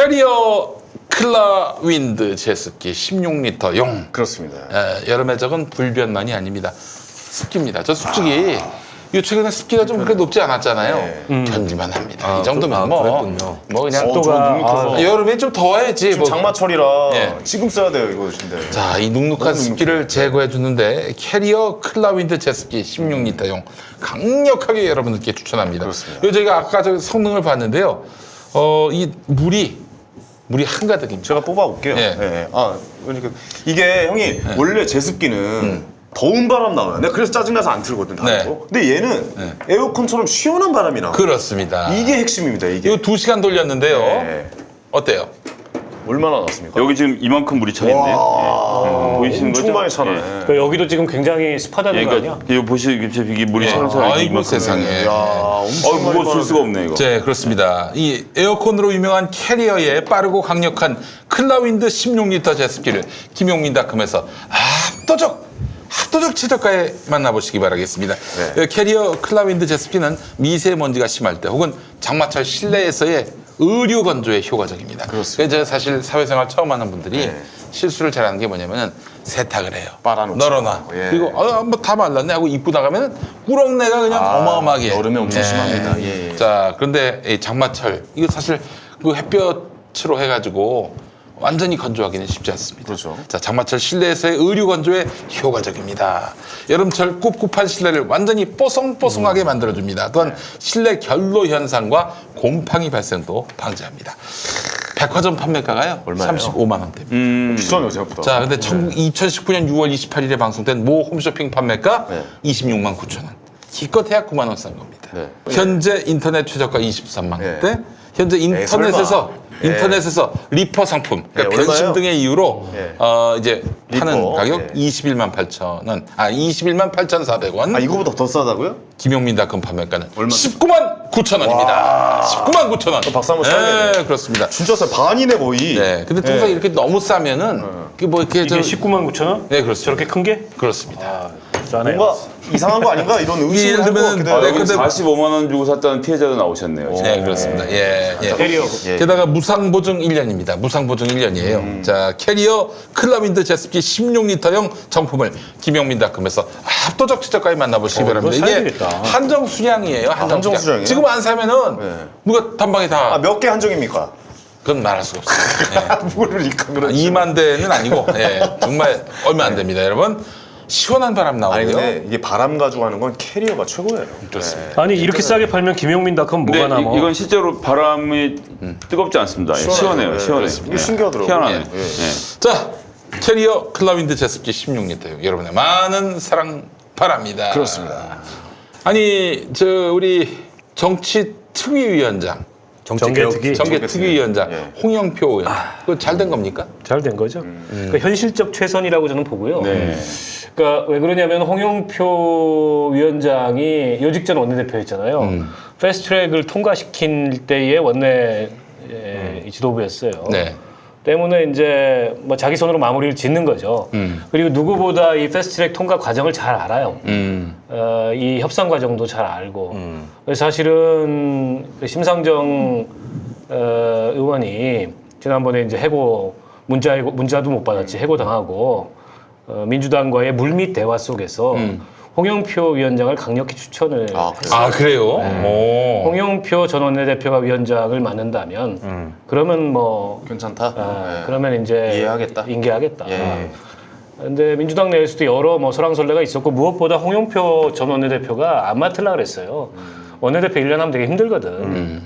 캐리어 클라윈드 제습기 16리터용. 그렇습니다. 여름에 적은 불변만이 아닙니다. 습기입니다. 저 솔직히 요 최근에 습기가 좀 그렇게 높지 않았잖아요. 견디만 합니다. 이 정도면 그랬군요. 뭐 그냥 습도가 여름에 좀 더워야지. 지금 뭐. 장마철이라 예. 지금 써야 돼요 이거 근데. 자, 이 눅눅한 습기를 제거해 주는데 캐리어 클라윈드 제습기 16리터용 강력하게 여러분들께 추천합니다. 그렇습니다. 요 저희가 아까 저 성능을 봤는데요. 이 물이 한가득입니다. 제가 뽑아볼게요. 예. 예. 아 그러니까 이게 형이 원래 제습기는 더운 바람 나와요. 내가 그래서 짜증나서 안 틀거든. 네. 근데 얘는 에어컨처럼 시원한 바람이 나와. 그렇습니다. 이게 핵심입니다. 이게. 이거 2시간 돌렸는데요. 네. 어때요? 얼마나 나왔습니까? 여기 지금 이만큼 물이 차 있네요. 보이시는 거죠? 엄청 많이 차네. 예. 그러니까 여기도 지금 굉장히 습하다는 거 아니야? 그러니까 이거 보시면 이게 물이 차는 아이고 세상에. 야, 엄청 많이 무거워 쓸 수가 없네 이거. 네, 그렇습니다. 이 에어컨으로 유명한 캐리어의 빠르고 강력한 클라윈드 16리터 제습기를 김용민닷컴에서 압도적 최저가에 만나보시기 바라겠습니다. 캐리어 클라윈드 제습기는 미세먼지가 심할 때 혹은 장마철 실내에서의 의류 건조에 효과적입니다. 그렇습니다. 그래서 제가 사실 사회생활 처음 하는 분들이 실수를 잘하는 게 뭐냐면은 세탁을 해요. 빨아놓죠. 널어놔. 예. 그리고 뭐 다 말랐네 하고 입고 나가면은 꾸렁내가 그냥 어마어마하게. 여름에 엄청 심합니다. 예. 자, 그런데 이 장마철 이거 사실 그 햇볕으로 해가지고 완전히 건조하기는 쉽지 않습니다. 그렇죠. 자, 장마철 실내에서의 의류 건조에 효과적입니다. 여름철 꿉꿉한 실내를 완전히 뽀송뽀송하게 만들어줍니다. 또한 실내 결로 현상과 곰팡이 발생도 방지합니다. 백화점 판매가가요? 얼마예요? 35만 원대입니다. 비싸네요 생각보다. 자, 근데 2019년 6월 28일에 방송된 모 홈쇼핑 판매가 네. 26만 9천 원. 기껏해야 9만 원 싼 겁니다. 네. 현재 인터넷 최저가 23만 네. 원대. 현재 인터넷에서 리퍼 상품, 그러니까 변심 얼마예요? 등의 이유로 예. 이제 파는 리퍼, 가격 예. 21만 8천 원, 21만 8,400원. 아 이거보다 더 싸다고요? 김용민닷컴 판매가는 얼마? 19만 9천 원입니다. 19만 9천 원. 박수 한번 쳐야겠네. 네, 그렇습니다. 진짜 싸 반이네 거의. 네, 근데 통상 이렇게 너무 싸면은 이게 뭐 이렇게 이게 19만 9천 원? 네, 그렇습니다. 저렇게 큰 게? 그렇습니다. 싸네요. 뭔가 이상한 거 아닌가 이런 의심을 예를 할것 들면 같기도 아, 해요. 여기 근데- 45만 원 주고 샀다는 피해자도 나오셨네요. 지금. 네, 그렇습니다. 예, 예. 캐리어. 예. 게다가 무상보증 1년입니다. 무상보증 1년이에요. 자, 캐리어 클라윈드 제습기 16리터용 정품을 김용민닷컴에서 압도적 최저가에 만나보시기 바랍니다. 이거 사야 이게 되겠다. 한정 수량이에요. 한정 수량이에요? 지금 안 사면은 네. 누가 단방에 다 몇 개 한정입니까? 그건 말할 수가 없어요. 모르니까 예. 그렇지. 2만 대는 아니고 정말 얼마 안 됩니다, 여러분. 시원한 바람 아니 나오고요. 근데 이게 바람 가지고 하는 건 캐리어가 최고예요. 그렇습니다. 아니 이렇게 싸게 팔면 김용민닷컴 근데 뭐가 남아? 이건 실제로 바람이 뜨겁지 않습니다. 예, 시원해요. 시원해요. 이게 신기하더라고요. 희한하네. 예. 예. 자, 캐리어 클라윈드 제습기 16리터용 여러분의 많은 사랑 바랍니다. 그렇습니다. 아니, 우리 정치특위위원장, 정계특위. 정계특위위원장 예. 홍영표 의원, 그거 잘 된 겁니까? 잘 된 거죠. 그러니까 현실적 최선이라고 저는 보고요. 네. 그러니까 왜 그러냐면 홍영표 위원장이 요직전 원내대표였잖아요. 패스트트랙을 통과시킬 때의 원내 지도부였어요. 네. 때문에 이제 뭐 자기 손으로 마무리를 짓는 거죠. 그리고 누구보다 이 패스트트랙 통과 과정을 잘 알아요. 이 협상 과정도 잘 알고. 그래서 사실은 그 심상정 의원이 지난번에 이제 해고 문자도 못 받았지 해고 당하고 민주당과의 물밑 대화 속에서 홍영표 위원장을 강력히 추천을 아, 그래요? 네. 오. 홍영표 전 원내대표가 위원장을 맡는다면 그러면 뭐 괜찮다. 그러면 이제 이해하겠다. 인계하겠다. 예. 근데 민주당 내에서도 여러 뭐 설왕설래가 있었고 무엇보다 홍영표 전 원내대표가 안 맡으려고 그랬어요. 원내대표 1년 하면 되게 힘들거든.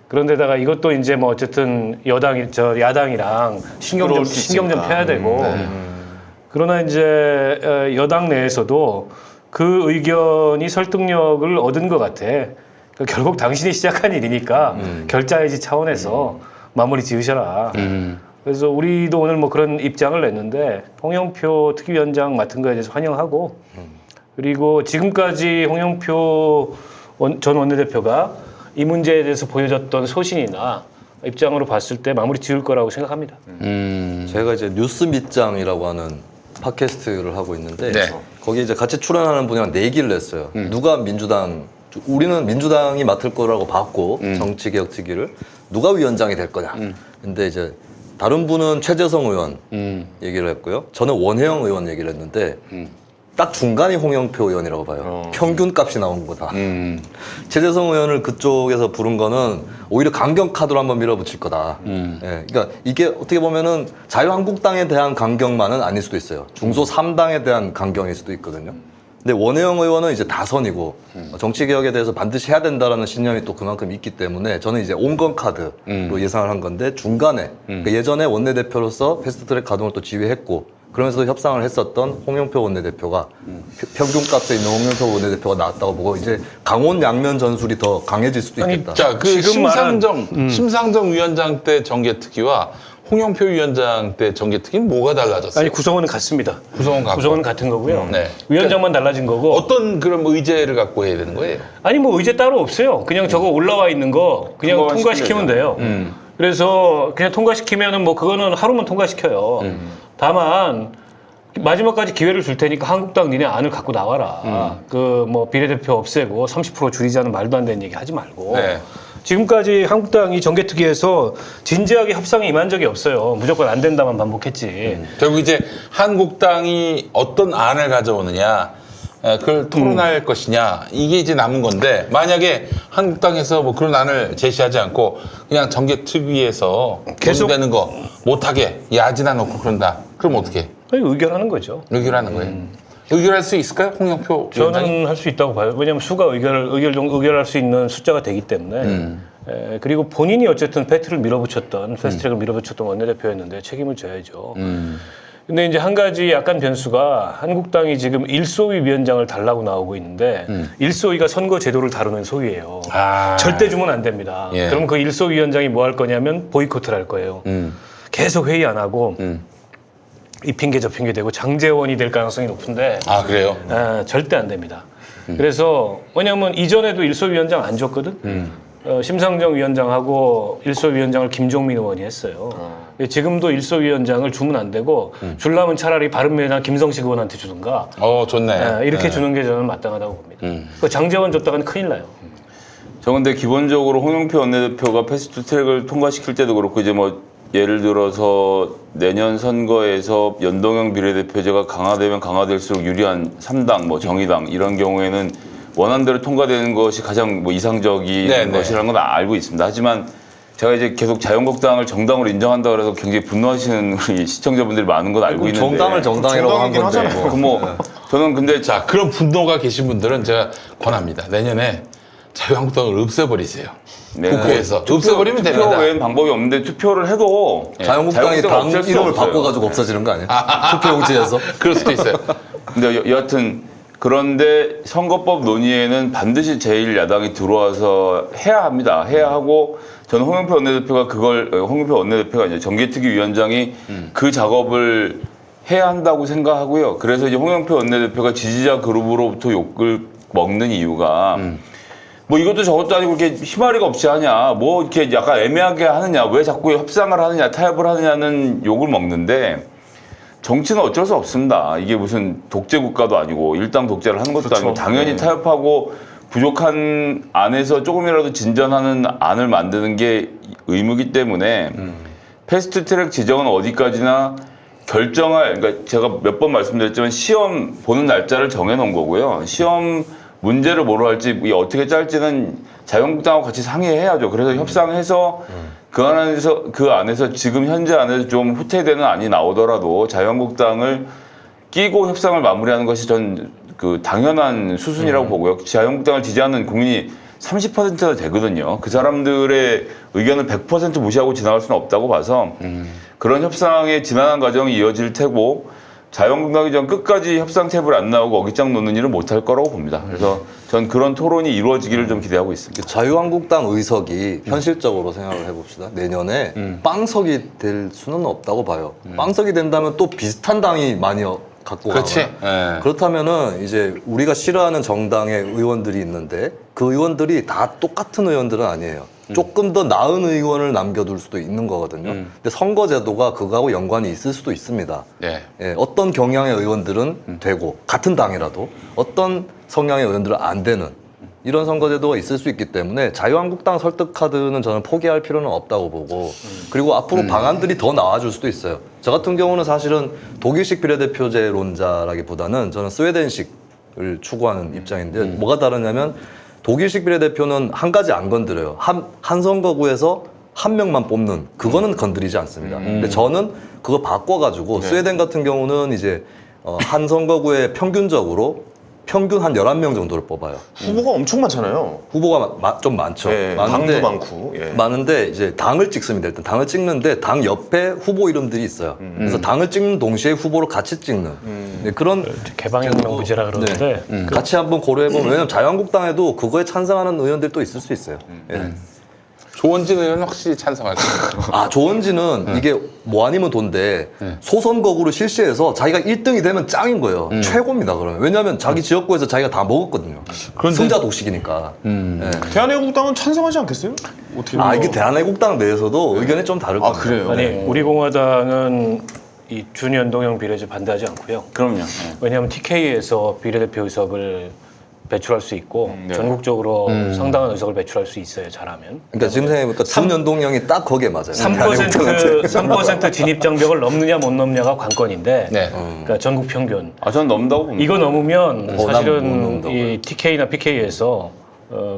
그런데다가 이것도 이제 뭐 어쨌든 야당이랑 신경 시끄러울 수 좀 있으니까. 펴야 되고. 그러나 이제 여당 내에서도 그 의견이 설득력을 얻은 것 같아. 그러니까 결국 당신이 시작한 일이니까 결자해지 차원에서 마무리 지으셔라. 그래서 우리도 오늘 뭐 그런 입장을 냈는데 홍영표 특위위원장 맡은 거에 대해서 환영하고 그리고 지금까지 홍영표 전 원내대표가 이 문제에 대해서 보여줬던 소신이나 입장으로 봤을 때 마무리 지을 거라고 생각합니다. 제가 이제 뉴스 밑장이라고 하는 팟캐스트를 하고 있는데 네. 거기 이제 같이 출연하는 분이랑 내기를 했어요. 누가 우리는 민주당이 맡을 거라고 봤고 정치개혁특위를 누가 위원장이 될 거냐. 근데 이제 다른 분은 최재성 의원 얘기를 했고요. 저는 원혜영 의원 얘기를 했는데 딱 중간이 홍영표 의원이라고 봐요. 평균 값이 나온 거다. 최재성 의원을 그쪽에서 부른 거는 오히려 강경 카드로 한번 밀어붙일 거다. 예, 그러니까 이게 어떻게 보면은 자유한국당에 대한 강경만은 아닐 수도 있어요. 중소 3당에 대한 강경일 수도 있거든요. 근데 원혜영 의원은 이제 다선이고 정치개혁에 대해서 반드시 해야 된다라는 신념이 또 그만큼 있기 때문에 저는 이제 온건 카드로 예상을 한 건데 중간에 그러니까 예전에 원내대표로서 패스트트랙 가동을 또 지휘했고 그러면서 협상을 했었던 홍영표 원내대표가 평균값에 있는 홍영표 원내대표가 나왔다고 보고 이제 강원 양면 전술이 더 강해질 수도 있겠다. 자, 그 지금 심상정 위원장 때 정계특위와 홍영표 위원장 때 정계특위는 뭐가 달라졌어요? 아니 구성원은 같습니다. 구성원 같고. 구성원은 같은 거고요. 네. 위원장만 달라진 거고. 어떤 그런 의제를 갖고 해야 되는 거예요? 아니 뭐 의제 따로 없어요. 그냥 저거 올라와 있는 거 그냥 통과시키면 돼요. 그래서 그냥 통과시키면은 뭐 그거는 하루만 통과시켜요. 다만 마지막까지 기회를 줄 테니까 한국당 니네 안을 갖고 나와라. 그 뭐 비례대표 없애고 30% 줄이자는 말도 안 되는 얘기 하지 말고. 네. 지금까지 한국당이 정개특위에서 진지하게 협상에 임한 적이 없어요. 무조건 안 된다만 반복했지. 결국 이제 한국당이 어떤 안을 가져오느냐, 그걸 토론할 것이냐, 이게 이제 남은 건데, 만약에 한국당에서 뭐 그런 안을 제시하지 않고 그냥 정계특위에서 계속 되는 거 못하게 야지나 놓고 그런다. 그럼 어떻게? 아니, 의결하는 거죠. 의결하는 거예요. 의결할 수 있을까요, 홍영표 위원장이? 저는 할 수 있다고 봐요. 왜냐하면 수가 의결할 수 있는 숫자가 되기 때문에. 그리고 본인이 어쨌든 패스트트랙을 밀어붙였던 원내대표였는데 책임을 져야죠. 근데 이제 한 가지 약간 변수가 한국당이 지금 일소위 위원장을 달라고 나오고 있는데 일소위가 선거 제도를 다루는 소위예요. 절대 주면 안 됩니다. 예. 그럼 그 일소위 위원장이 뭐 할 거냐면 보이콧을 할 거예요. 계속 회의 안 하고 이 핑계 저 핑계 대고 장제원이 될 가능성이 높은데 아, 그래요? 절대 안 됩니다. 그래서 왜냐하면 이전에도 일소위 위원장 안 줬거든. 심상정 위원장하고 일소위 위원장을 김종민 의원이 했어요. 지금도 일소위 위원장을 주면 안 되고 줄라면 차라리 바른미래당 김성식 의원한테 주든가. 좋네. 이렇게 주는 게 저는 마땅하다고 봅니다. 그 장제원 줬다가는 큰일 나요. 저 근데 기본적으로 홍영표 원내대표가 패스트트랙을 통과시킬 때도 그렇고 이제 뭐 예를 들어서 내년 선거에서 연동형 비례대표제가 강화되면 강화될수록 유리한 3당, 뭐 정의당 이런 경우에는 원안대로 통과되는 것이 가장 뭐 이상적인 것이라는 건 알고 있습니다. 하지만 제가 이제 계속 자유한국당을 정당으로 인정한다 그래서 굉장히 분노하시는 우리 시청자분들이 많은 건 알고 있는데 정당을 정당이라고 한 건데. 하잖아요. 뭐 저는 근데 자, 그런 분노가 계신 분들은 제가 권합니다. 내년에 자유한국당을 없애버리세요. 국회에서. 없애버리면 투표 됩니다. 외엔 방법이 없는데 투표를 해도 자유한국당이 당 없앨 수 이름을 없어요. 바꿔가지고 없어지는 거 아니에요? 투표용지에서? 그럴 수도 있어요. 근데 여하튼 그런데 선거법 논의에는 반드시 제1야당이 들어와서 해야 합니다. 해야 하고 저는 홍영표 원내대표가 이제 정계특위 위원장이 그 작업을 해야 한다고 생각하고요. 그래서 이제 홍영표 원내대표가 지지자 그룹으로부터 욕을 먹는 이유가 뭐 이것도 저것도 아니고 이렇게 희마리가 없이 하냐, 뭐 이렇게 약간 애매하게 하느냐, 왜 자꾸 협상을 하느냐, 타협을 하느냐는 욕을 먹는데 정치는 어쩔 수 없습니다. 이게 무슨 독재 국가도 아니고 일당 독재를 하는 것도 아니고 당연히 타협하고 부족한 안에서 조금이라도 진전하는 안을 만드는 게 의무이기 때문에 패스트트랙 지정은 어디까지나 그러니까 제가 몇 번 말씀드렸지만 시험 보는 날짜를 정해놓은 거고요. 시험 문제를 뭐로 할지 어떻게 짤지는 자유한국당하고 같이 상의해야죠. 그래서 협상해서 그 안에서 지금 현재 안에서 좀 후퇴되는 안이 나오더라도 자유한국당을 끼고 협상을 마무리하는 것이 전 그 당연한 수순이라고 보고요. 자유한국당을 지지하는 국민이 30%가 되거든요. 그 사람들의 의견을 100% 무시하고 지나갈 수는 없다고 봐서 그런 협상의 지난한 과정이 이어질 테고 자유한국당이 전 끝까지 협상 탭을 안 나오고 어깃장 놓는 일을 못할 거라고 봅니다. 그래서 전 그런 토론이 이루어지기를 좀 기대하고 있습니다. 자유한국당 의석이 현실적으로 생각을 해봅시다. 내년에 빵석이 될 수는 없다고 봐요. 빵석이 된다면 또 비슷한 당이 많이 갖고 그렇지. 가거나. 그렇다면은 이제 우리가 싫어하는 정당의 의원들이 있는데 그 의원들이 다 똑같은 의원들은 아니에요. 조금 더 나은 의원을 남겨둘 수도 있는 거거든요. 근데 선거제도가 그거하고 연관이 있을 수도 있습니다. 네. 예, 어떤 경향의 의원들은 되고 같은 당이라도 어떤 성향의 의원들은 안 되는 이런 선거제도가 있을 수 있기 때문에 자유한국당 설득 카드는 저는 포기할 필요는 없다고 보고 그리고 앞으로 방안들이 더 나와줄 수도 있어요. 저 같은 경우는 사실은 독일식 비례대표제론자라기보다는 저는 스웨덴식을 추구하는 입장인데 뭐가 다르냐면 독일식 비례대표는 한 가지 안 건드려요. 한 선거구에서 한 명만 뽑는 그거는 건드리지 않습니다. 근데 저는 그거 바꿔가지고 스웨덴 같은 경우는 이제 한 선거구에 평균 한 11명 정도를 뽑아요. 후보가 엄청 많잖아요. 후보가 좀 많죠. 예, 당도 많고. 예. 많은데 이제 당을 찍습니다. 일단 당을 찍는데 당 옆에 후보 이름들이 있어요. 그래서 당을 찍는 동시에 후보를 같이 찍는 네, 그런 개방혁명 부제라 그러는데 같이 한번 고려해보면 왜냐면 자유한국당에도 그거에 찬성하는 의원들이 또 있을 수 있어요. 예. 조원진 의원은 확실히 찬성할 겁니다. 아 조원진은 이게 뭐 아니면 돈데 소선거구를 실시해서 자기가 1등이 되면 짱인 거예요. 최고입니다. 그러면 왜냐하면 자기 지역구에서 자기가 다 먹었거든요. 승자 독식이니까. 예. 대한애국당은 찬성하지 않겠어요? 어떻게 아 이게 대한애국당 내에서도 의견이 좀 다를 겁니다. 그래요? 아니 우리 공화당은 이 준연동형 비례제 반대하지 않고요. 그럼요. 왜냐하면 TK에서 비례대표 의석을 배출할 수 있고 전국적으로 상당한 의석을 배출할 수 있어요. 잘하면. 그러니까 지금 생각해보니까 준연동형이 딱 거기에 맞아요. 3% 진입 장벽을 넘느냐 못 넘느냐가 관건인데 네. 그러니까 전국 평균 저는 넘다고 봅니다. 이거 넘으면 난못 사실은 넘다고요. 이 TK나 PK에서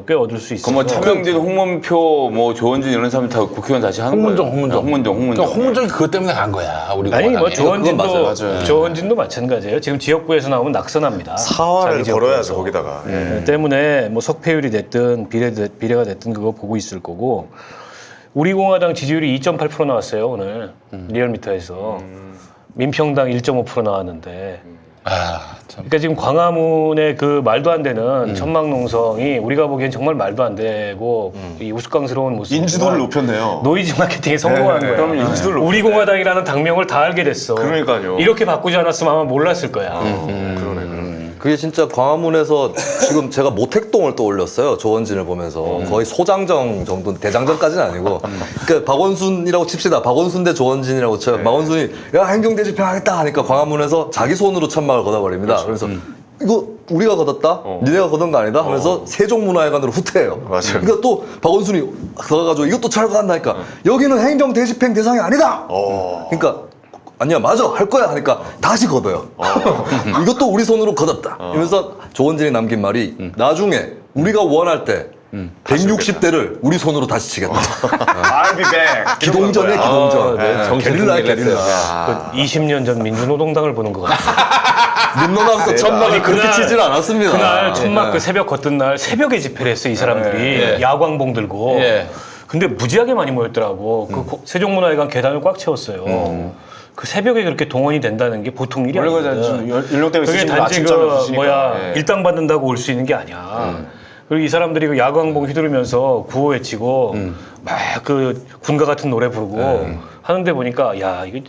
꽤 얻을 수 있어요. 뭐 차명진, 홍문표, 뭐 조원진 이런 사람이 다 국회의원 다시 하는 홍문종, 거예요. 홍문종. 홍문종. 그러니까 홍문종이 그것 때문에 간 거야. 우리 아니 뭐 공화당에. 맞아요. 조원진도 마찬가지예요. 지금 지역구에서 나오면 낙선합니다. 사활을 자기 걸어야죠 지역구에서. 거기다가. 예. 때문에 뭐 석패율이 됐든 비례가 됐든 그거 보고 있을 거고 우리 공화당 지지율이 2.8% 나왔어요 오늘 리얼미터에서 민평당 1.5% 나왔는데 아, 참. 그러니까 지금 광화문의 그 말도 안 되는 천막농성이 우리가 보기엔 정말 말도 안 되고 이 우스꽝스러운 모습 인지도를 높였네요. 노이즈 마케팅에 성공한 네, 거예요. 그럼요. 인지도를 우리 공화당이라는 당명을 다 알게 됐어. 그러니까요. 이렇게 바꾸지 않았으면 아마 몰랐을 거야. 그러네. 그게 진짜 광화문에서 지금 제가 모택동을 떠올렸어요. 조원진을 보면서 거의 소장정 정도, 대장정까지는 아니고. 그러니까 박원순이라고 칩시다. 박원순 대 조원진이라고 쳐요. 박원순이 야 행정대 집행하겠다 하니까 광화문에서 자기 손으로 천막을 걷어버립니다. 그래서 이거 우리가 걷었다? 니네가 걷은 거 아니다? 하면서 세종문화회관으로 후퇴해요. 맞아요. 그러니까 또 박원순이 들어가가지고 이것도 철거한다니까 여기는 행정대집행 대상이 아니다. 그러니까 아니야 맞아 할 거야 하니까 다시 걷어요. 이것도 우리 손으로 걷었다. 이러면서 조원진이 남긴 말이 나중에 우리가 원할 때 160대를 우리 손으로 다시 치겠다. I'll be back. 기동전에 기동전. 게릴라야 정신 게릴라. 20년 전 민주노동당을 보는 것 같아. 민노당도 천막이 그렇게 그날- 치질 않았습니다. 그날 천막 그 새벽 걷던 날 새벽에 집회를 했어 이 사람들이 야광봉 들고. 예. 근데 무지하게 많이 모였더라고. 그 세종문화회관 계단을 꽉 채웠어요. 그 새벽에 그렇게 동원이 된다는 게 보통 일이 원래 아니거든. 연령대가 그게 있으시면 단지 아침잠을 그 드시니까. 뭐야 예. 일당 받는다고 올 수 있는 게 아니야. 그리고 이 사람들이 그 야광봉 휘두르면서 구호 외치고 막 그 군가 같은 노래 부르고 하는데 보니까 야 이거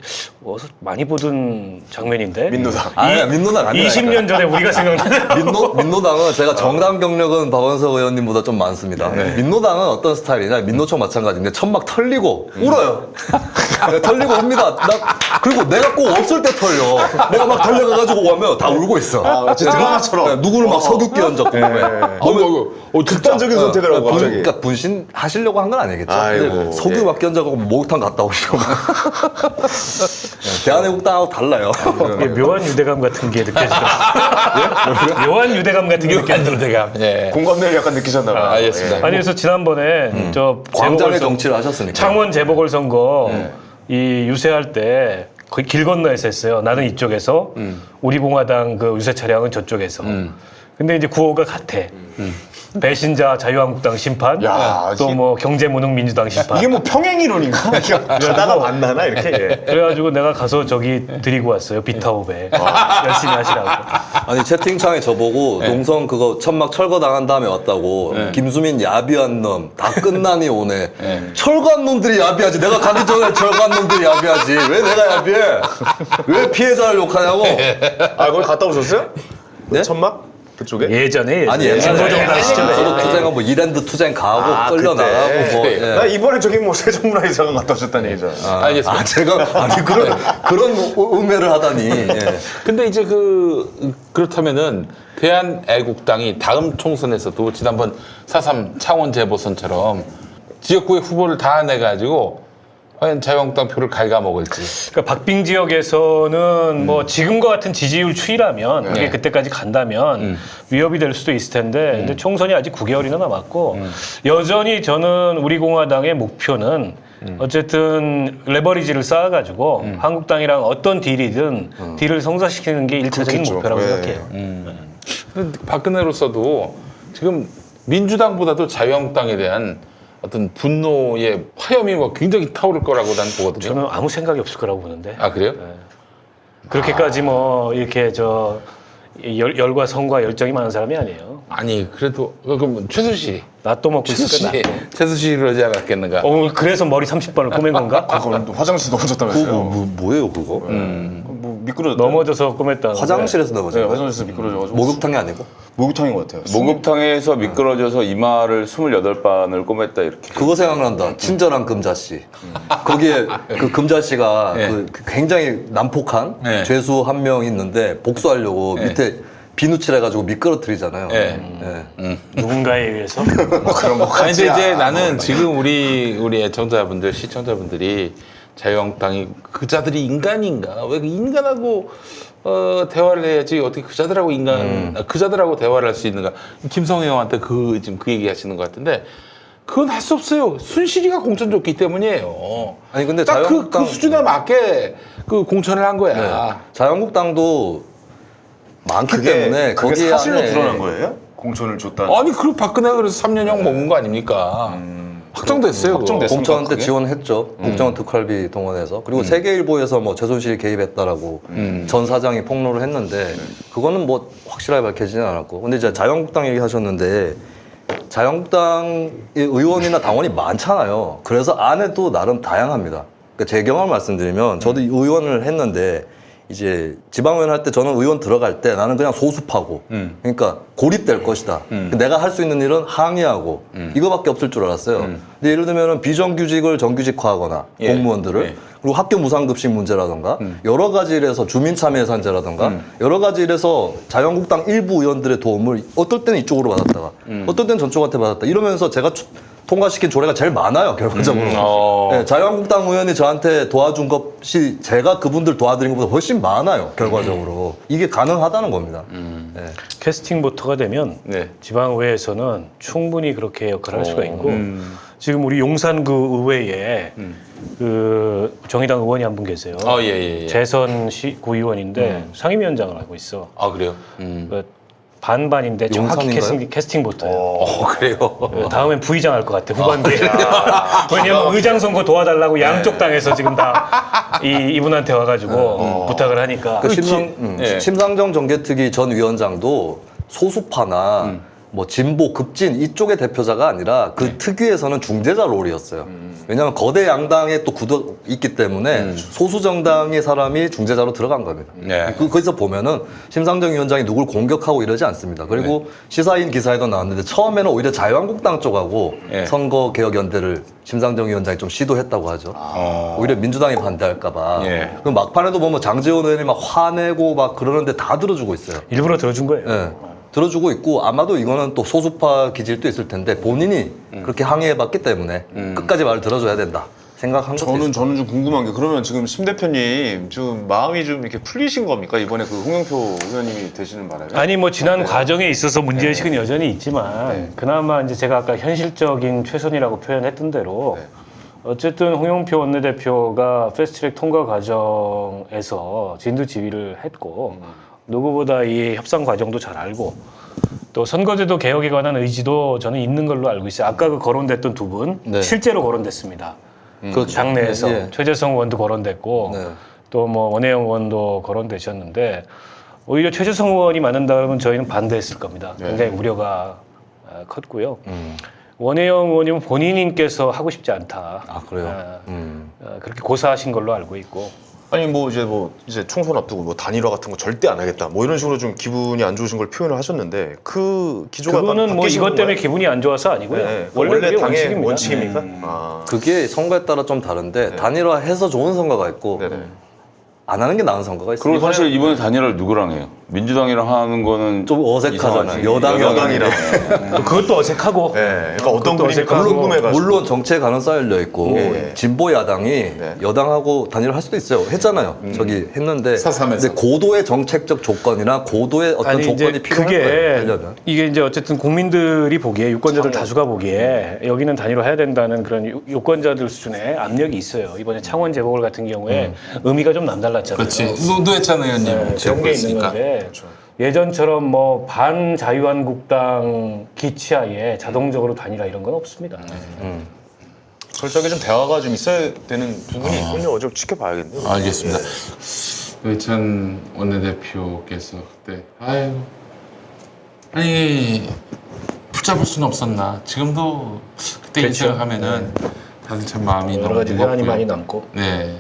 어디서 많이 보던 장면인데. 민노당. 아니야, 민노당 아니야. 20년 전에 우리가 생각나는. 민노당은 제가 정당 경력은 박원석 의원님보다 좀 많습니다. 민노당은 어떤 스타일이냐, 민노총 마찬가지인데 천막 털리고 울어요. 네, 털리고 옵니다. 그리고 내가 꼭 없을 때 털려. 내가 막 달려가가지고 오면 다 울고 있어. 마치 드라마처럼. 네, 누구를 막 서귀 얹었고. 극단적인 선택을 하고 갑자기. 그러니까 분신하시려고 한 건 아니겠죠. 아이고, 근데 석유 예. 막 얹어가고 목욕탕 갔다 오시고. 대한애국당하고 달라요. 이게 묘한 유대감 같은 게 느껴지더라고요. 묘한 유대감 같은 게 느껴지더라고요. 예. 공감대를 약간 느끼셨나 봐요. 알겠습니다. 아니 그래서 지난번에 저 광장의 재보궐선- 정치를 하셨으니까. 창원 재보궐선거 이 유세할 때 거의 길 건너에서 했어요. 나는 이쪽에서 우리 공화당 그 유세 차량은 저쪽에서. 근데 이제 구호가 같아. 배신자 자유한국당 심판, 야, 또 뭐 경제무능민주당 심판. 이게 뭐 평행이론인가? 가다가 만나나 이렇게. 예. 그래가지고 내가 가서 저기 드리고 왔어요. 비타오베. 열심히 하시라고. 아니 채팅창에 저보고 농성 그거 천막 철거 당한 다음에 왔다고 김수민 야비한 놈 다 끝나니 오네. 철거한 놈들이 야비하지. 내가 가기 전에 철거한 놈들이 야비하지. 왜 내가 야비해? 왜 피해자를 욕하냐고. 아, 거기 갔다 오셨어요? 네? 천막? 그쪽에? 예전에 아니 옛날에 진보정당 시절에 저도 투쟁은 뭐 이랜드 투쟁 가고 끌려 그때. 나가고 뭐. 예. 나 이번에 저기 뭐 세종문화회장관 갔다 오셨다는 얘기잖아. 알겠습니다. 아 제가 아니 그런 음해를 하다니. 예. 근데 이제 그렇다면은 대한애국당이 다음 총선에서도 지난번 4.3 창원 재보선처럼 지역구의 후보를 다 내가지고 과연 자유한국당 표를 갉아먹을지. 그러니까 박빙 지역에서는 뭐 지금과 같은 지지율 추이라면 그게 네. 그때까지 간다면 위협이 될 수도 있을 텐데 근데 총선이 아직 9개월이나 남았고 여전히 저는 우리 공화당의 목표는 어쨌든 레버리지를 쌓아가지고 한국당이랑 어떤 딜이든 딜을 성사시키는 게 1차적인 그렇겠죠. 목표라고 네. 생각해요. 근데 박근혜로서도 지금 민주당보다도 자유한국당에 대한 어떤 분노의 화염이 뭐 굉장히 타오를 거라고 난 보거든요. 저는 아무 생각이 없을 거라고 보는데 아 그래요? 그렇게까지 뭐 이렇게 열과 성과 열정이 많은 사람이 아니에요. 아니 그래도 그럼 최수씨 나 또 먹고 있을 거야. 최수씨 그러지 않았겠는가? 그래서 머리 30번을 꼬맨 건가? 그럼 화장실도 넘어졌다면서요? 뭐예요 그거? 뭐 미끄러졌. 넘어져서 꼬맸다. 화장실에서 네, 넘어진 거예요? 화장실에서 미끄러져가지고. 목욕탕이 아니고? 목욕탕인 것 같아요. 목욕탕에서 미끄러져서 이마를 28반을 꼬맸다 이렇게. 그거 생각난다. 친절한 금자씨. 거기에 그 금자씨가 네. 그 굉장히 난폭한 네. 죄수 한 명 있는데 복수하려고 네. 밑에 비누칠 해가지고 미끄러뜨리잖아요. 네. 네. 누군가에 의해서 그런 거 아니 근데 이제 같지야. 나는 지금 우리 애청자분들 시청자분들이 자유한국당이 그자들이 인간인가 왜 그 인간하고 대화를 해야지 어떻게 그자들하고 그자들하고 대화를 할 수 있는가 김성애 형한테 지금 그 얘기 하시는 것 같은데 그건 할 수 없어요 순실이가 공천 줬기 때문이에요. 아니 근데 딱 자유한국당 그 수준에 맞게 그 공천을 한 거야. 네. 자유한국당도 많기 때문에 그게 거기에 사실로 안에 드러난 거예요? 공천을 줬다는. 아니 그리고 박근혜가 그래서 3년형 먹은 거 아닙니까? 확정됐어요. 그거. 확정됐습니까? 공천 때 그게? 지원했죠. 국정원 특활비 동원해서. 그리고 세계일보에서 뭐 최순실이 개입했다라고 전 사장이 폭로를 했는데 그거는 뭐 확실하게 밝혀지진 않았고. 근데 이제 자유한국당 얘기하셨는데 자유한국당 의원이나 당원이 많잖아요. 그래서 안에도 나름 다양합니다. 그러니까 제 경험을 말씀드리면 저도 의원을 했는데 이제 지방의원 할 때 저는 의원 들어갈 때 나는 그냥 소수파고 그러니까 고립될 것이다. 내가 할 수 있는 일은 항의하고 이거밖에 없을 줄 알았어요. 근데 예를 들면 비정규직을 정규직화하거나 예. 공무원들을 예. 그리고 학교 무상급식 문제라던가 여러 가지 일에서 주민참여예산제라던가 여러 가지 일에서 자유한국당 일부 의원들의 도움을 어떨 때는 이쪽으로 받았다가 어떨 때는 저쪽한테 받았다 이러면서 제가 통과시킨 조례가 제일 많아요 결과적으로. 네, 자유한국당 의원이 저한테 도와준 것이 제가 그분들 도와드린 것보다 훨씬 많아요 결과적으로. 이게 가능하다는 겁니다. 네. 캐스팅 보터가 되면 네. 지방의회에서는 충분히 그렇게 역할을 할 수가 있고 지금 우리 용산구 의회에 그 정의당 의원이 한 분 계세요. 예. 재선 구의원인데 상임위원장을 하고 있어. 아 그래요? 그 반반인데 정확히 용산인가요? 캐스팅 보터예요. 그래요. 다음엔 부의장 할 것 같아 후반기에. 왜냐면 의장 선거 도와달라고 양쪽 당에서 지금 다 이분한테 와가지고 부탁을 하니까. 그 예. 심상정 정개특위 전 위원장도 소수파나 뭐 진보 급진 이쪽의 대표자가 아니라 그 특위에서는 중재자 롤이었어요. 왜냐하면 거대 양당에 또 구도 있기 때문에 소수 정당의 사람이 중재자로 들어간 겁니다. 네. 거기서 보면은 심상정 위원장이 누굴 공격하고 이러지 않습니다. 그리고 시사인 기사에도 나왔는데 처음에는 오히려 자유한국당 쪽하고 네. 선거개혁연대를 심상정 위원장이 좀 시도했다고 하죠. 오히려 민주당이 반대할까봐. 예. 그럼 막판에도 보면 장제원 의원이 막 화내고 막 그러는데 다 들어주고 있어요. 일부러 들어준 거예요. 예. 들어주고 있고 아마도 이거는 또 소수파 기질도 있을 텐데 본인이 그렇게 항의해봤기 때문에 끝까지 말을 들어줘야 된다 생각한 것도 있어요. 저는 좀 궁금한 게 그러면 지금 심 대표님 좀 마음이 좀 이렇게 풀리신 겁니까? 이번에 그 홍영표 의원님이 되시는 바람에? 아니 뭐 지난 과정에 있어서 문제의식은 여전히 있지만 그나마 이제 제가 아까 현실적인 최선이라고 표현했던 대로 어쨌든 홍영표 원내대표가 패스트트랙 통과 과정에서 진두지휘를 했고 누구보다 이 협상 과정도 잘 알고 또 선거제도 개혁에 관한 의지도 저는 있는 걸로 알고 있어요. 아까 그 거론됐던 두 분 네. 실제로 거론됐습니다. 그렇죠. 당내에서 예. 최재성 의원도 거론됐고 네. 또 뭐 원혜영 의원도 거론되셨는데 오히려 최재성 의원이 맞는다면 저희는 반대했을 겁니다. 굉장히 우려가 컸고요. 원혜영 의원님은 본인께서 하고 싶지 않다. 아 그래요? 그렇게 고사하신 걸로 알고 있고 아니 뭐 이제 총선 앞두고 뭐 단일화 같은 거 절대 안 하겠다 뭐 이런 식으로 좀 기분이 안 좋으신 걸 표현을 하셨는데 그 기조가 그거는 뭐 바뀌신 이것 때문에 건가요? 기분이 안 좋아서 아니고요. 네, 원래 그게 당의 원칙입니다. 원칙입니까? 네. 아, 그게 선거에 따라 좀 다른데 단일화해서 좋은 선거가 있고 네네. 안 하는 게 나은 선거가 있어요. 그리고 사실 이번에 단일화를 누구랑 해요? 민주당이랑 하는 거는 좀 어색하잖아요. 이상하지. 여당이랑. 또 그것도 어색하고. 네, 그러니까 어떤 그것도 그림일까 어색하고. 궁금해가지고. 물론 정치에 가능성이 열려 있고 예. 진보 야당이 네. 여당하고 단일화 할 수도 있어요. 했잖아요. 저기 했는데 사삼에서. 근데 고도의 정책적 조건이나 고도의 어떤 아니 이제 조건이 필요할 그게 거예요. 하려면. 이게 이제 어쨌든 국민들이 보기에 유권자들 다수가 보기에 여기는 단일화 해야 된다는 그런 유권자들 수준의 압력이 있어요. 이번에 창원 재보궐 같은 경우에 의미가 좀 남달랐잖아요. 그렇지. 노회찬 의원님 네, 그런 게 있는 있으니까. 건데 예전처럼 뭐 반자유한국당 기치하에 자동적으로 단일화 이런 건 없습니다. 솔직하게 좀 대화가 좀 있어야 되는 부분이 있군요. 좀 지켜봐야겠네요. 알겠습니다. 노회찬 원내대표께서 그때 아니 붙잡을 수는 없었나. 지금도 그때 이 생각하면은 다들 참 마음이 여러 너무 가지 회한이 무겁고요. 많이 남고. 네.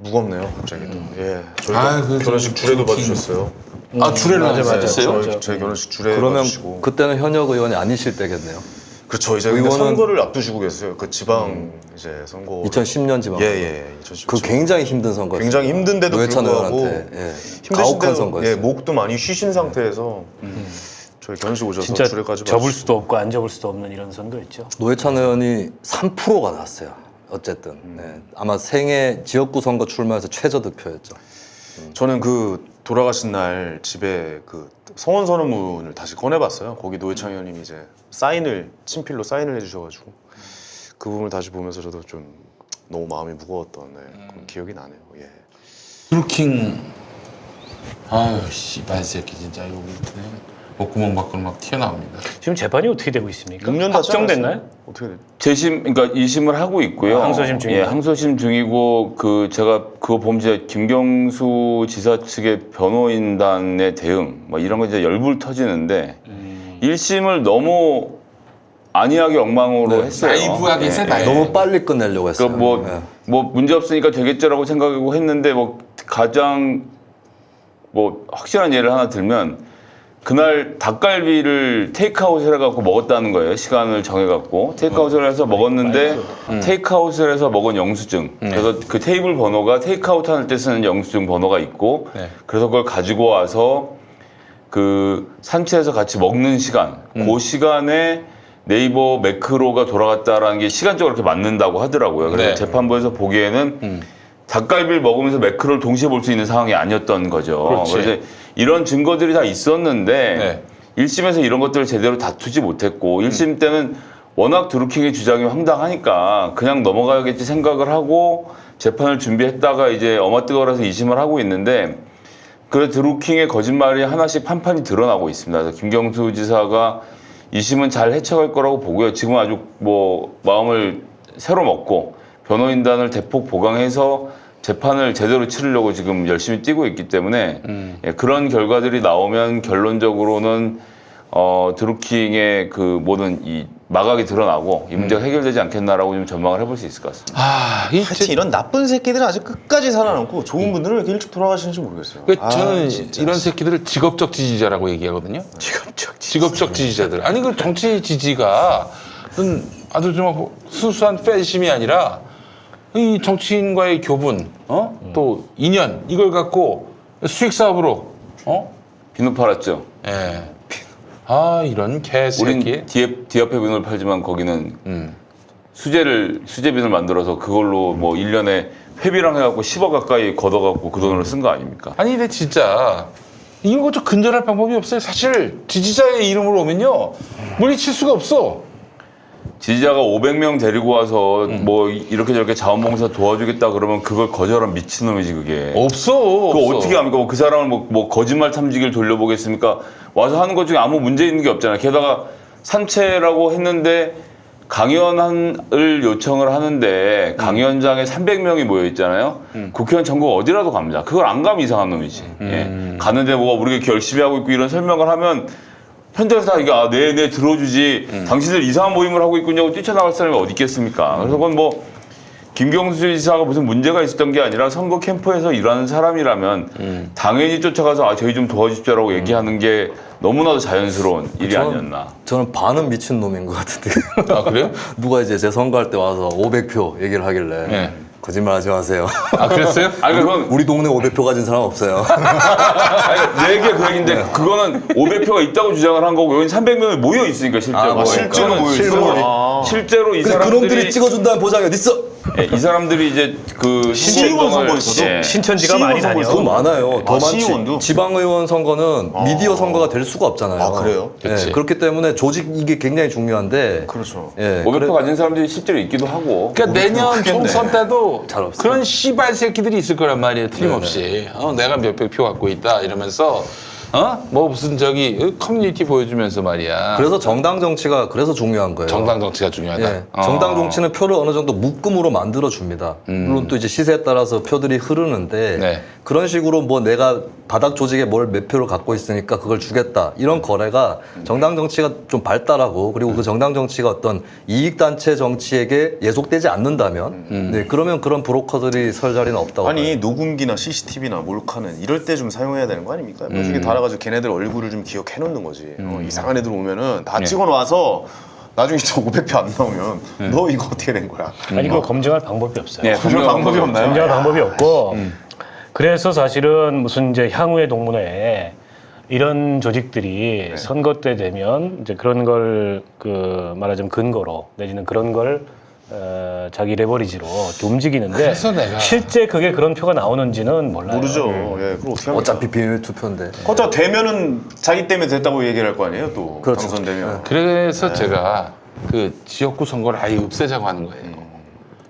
무겁네요, 갑자기 또. 예, 저희 그 결혼식 주례도 좀 봐주셨어요. 아 주례를 맞아, 맞아. 하셨어요? 저희 결혼식 주례 그러면 봐주시고. 그때는 현역 의원이 아니실 때겠네요. 그렇죠. 이제 근데 의원은- 선거를 앞두시고 계세요. 그 지방 이제 선거. 2010년 지방. 예. 2010. 그 굉장히 힘든 선거였어요. 굉장히 힘든데도 노회찬 불구하고 의원한테 가혹한 힘드신데도 선거였어요. 예, 목도 많이 쉬신 상태에서 저희 결혼식 오셔서 진짜 주례까지 접을 봐주시고. 수도 없고 안 접을 수도 없는 이런 선도 있죠. 노회찬 의원이 3%가 나왔어요. 어쨌든 아마 생애 지역구 선거 출마해서 최저 득표였죠. 저는 그 돌아가신 날 집에 그 성원 선언문을 다시 꺼내봤어요. 거기 노회찬 의원님이 이제 친필로 사인을 해주셔가지고 그 부분을 다시 보면서 저도 좀 너무 마음이 무거웠던 그런 기억이 나네요. 예. 드루킹 아유 씨발 새끼 진짜 여기 그냥 목구멍 밖으로 막 튀어나옵니다. 지금 재판이 어떻게 되고 있습니까? 6년 다 확정됐나요? 어떻게 됐? 재심, 그러니까 2심을 하고 있고요. 항소심 중이고. 예, 항소심 중이고 제가 그거 보면 이제 김경수 지사 측의 변호인단의 대응, 뭐 이런 거 이제 열불 터지는데 1심을 너무 안이하게 엉망으로 했어요. 나이브하게 했어요, 나이브. 너무 빨리 끝내려고 했어요. 그러니까 뭐 문제 없으니까 되겠죠라고 생각하고 했는데 뭐 가장 뭐 확실한 예를 하나 들면 그날 닭갈비를 테이크아웃을 해갖고 먹었다는 거예요. 시간을 정해갖고 테이크아웃을 해서 먹었는데 테이크아웃을 해서 먹은 영수증. 그래서 그 테이블 번호가 테이크아웃 할 때 쓰는 영수증 번호가 있고 네. 그래서 그걸 가지고 와서 그 산채에서 같이 먹는 시간, 그 시간에 네이버 매크로가 돌아갔다라는 게 시간적으로 이렇게 맞는다고 하더라고요. 그래서 네. 재판부에서 보기에는 닭갈비를 먹으면서 매크로를 동시에 볼 수 있는 상황이 아니었던 거죠. 그렇지. 그래서 이런 증거들이 다 있었는데 네. 1심에서 이런 것들을 제대로 다투지 못했고 1심 때는 워낙 드루킹의 주장이 황당하니까 그냥 넘어가야겠지 생각을 하고 재판을 준비했다가 이제 어마뜨거라서 2심을 하고 있는데 그 드루킹의 거짓말이 하나씩 판판이 드러나고 있습니다. 그래서 김경수 지사가 2심은 잘 헤쳐갈 거라고 보고요. 지금 아주 뭐 마음을 새로 먹고 변호인단을 대폭 보강해서 재판을 제대로 치르려고 지금 열심히 뛰고 있기 때문에 예, 그런 결과들이 나오면 결론적으로는 드루킹의 그 모든 이 마각이 드러나고 이 문제가 해결되지 않겠나라고 좀 전망을 해볼 수 있을 것 같습니다. 하여튼 이런 나쁜 새끼들은 아직 끝까지 살아남고 좋은 분들은 왜 이렇게 일찍 돌아가시는지 모르겠어요. 저는 진짜. 이런 새끼들을 직업적 지지자라고 얘기하거든요. 직업적 지지자들. 아니 그 정치 지지가 아주 좀 순수한 팬심이 아니라 이 정치인과의 교분, 또 인연 이걸 갖고 수익 사업으로, 비누 팔았죠. 예. 아 이런 개새끼. 우린 디아페 비누를 팔지만 거기는 수제 비누를 만들어서 그걸로 뭐 1년에 회비랑 해갖고 10억 가까이 걷어갖고 그 돈으로 쓴 거 아닙니까? 아니 근데 진짜 이거 좀 근절할 방법이 없어요. 사실 지지자의 이름으로 오면요 물리칠 수가 없어. 지지자가 500명 데리고 와서 뭐 이렇게 저렇게 자원봉사 도와주겠다 그러면 그걸 거절한 미친놈이지 그게. 없어. 그거 없어. 어떻게 합니까? 그 사람을 뭐 거짓말 탐지기를 돌려보겠습니까? 와서 하는 것 중에 아무 문제 있는 게 없잖아요. 게다가 산채라고 했는데 강연을 요청을 하는데 강연장에 300명이 모여 있잖아요. 국회의원 전국 어디라도 갑니다. 그걸 안 가면 이상한 놈이지. 예. 가는데 뭐가 우리가 이렇게 열심히 하고 있고 이런 설명을 하면 현장에서 다 이게 네 들어주지 당신들 이상한 모임을 하고 있군요 하고 뛰쳐나갈 사람이 어디 있겠습니까? 그래서 그건 뭐 김경수 지사가 무슨 문제가 있었던 게 아니라 선거 캠프에서 일하는 사람이라면 당연히 쫓아가서 저희 좀 도와주십시오라고 얘기하는 게 너무나도 자연스러운 일이 아니었나. 저는 반은 미친 놈인 것 같은데. 아 그래요? 누가 이제 제 선거할 때 와서 500표 얘기를 하길래 네. 거짓말하지 마세요. 아 그랬어요? 아니 그건 우리 동네 500표 가진 사람 없어요. 아니, 내 얘기가 그 얘기인데 그거는 500표가 있다고 주장을 한 거고 여기 300명이 모여 있으니까 실제로. 아, 실제로 그거는 모여 실제로, 있어요? 실제로 이 근데 사람들이 그놈들이 찍어준다는 보장이 어딨어? 예, 이 사람들이 이제 그 시의원 선거에서도? 예. 신천지가 많이 다녀. 더 많아요. 더 많지. 시의원도? 지방의원 선거는 미디어 선거가 될 수가 없잖아요. 아, 그래요? 그치. 예, 그렇기 때문에 조직 이게 굉장히 중요한데. 그렇죠. 예, 500표 가진 사람들이 실제로 있기도 하고. 그러니까 내년 총선 때도 잘 없어요. 그런 씨발 새끼들이 있을 거란 말이에요. 틀림없이. 내가 몇백 표 갖고 있다 이러면서 뭐 무슨 저기 커뮤니티 보여주면서 말이야. 그래서 정당 정치가 그래서 중요한 거예요. 정당 정치가 중요하다. 예, 정당 정치는 표를 어느 정도 묶음으로 만들어 줍니다. 물론 또 이제 시세에 따라서 표들이 흐르는데 네. 그런 식으로 뭐 내가 바닥 조직에 뭘 몇 표를 갖고 있으니까 그걸 주겠다 이런 거래가 정당 정치가 좀 발달하고 그리고 그 정당 정치가 어떤 이익 단체 정치에게 예속되지 않는다면 네, 그러면 그런 브로커들이 설 자리는 없다고 아니 봐요. 녹음기나 CCTV나 몰카는 이럴 때 좀 사용해야 되는 거 아닙니까? 나중에 달아가지고 걔네들 얼굴을 좀 기억해 놓는 거지. 이상한 애들 오면은 다 찍어놔서 나중에 저 500표 안 나오면 너 이거 어떻게 된 거야? 아니 그거 검증할 방법이 없어요. 네, 그런 방법이 없나요? 검증할 방법이 없고 그래서 사실은 무슨 이제 향후의 동문회에 이런 조직들이 선거 때 되면 이제 그런 걸 그 말하자면 근거로 내지는 그런 걸 자기 레버리지로 움직이는데 그래서 내가- 실제 그게 그런 표가 나오는지는 몰라요. 모르죠. 예, 그걸 어떻게 합니까? 어차피 비밀 투표인데. 그렇다 되면은 자기 때문에 됐다고 얘기를 할 거 아니에요? 또 그렇죠. 당선되면. 그래서 제가 그 지역구 선거를 아예 없애자고 하는 거예요.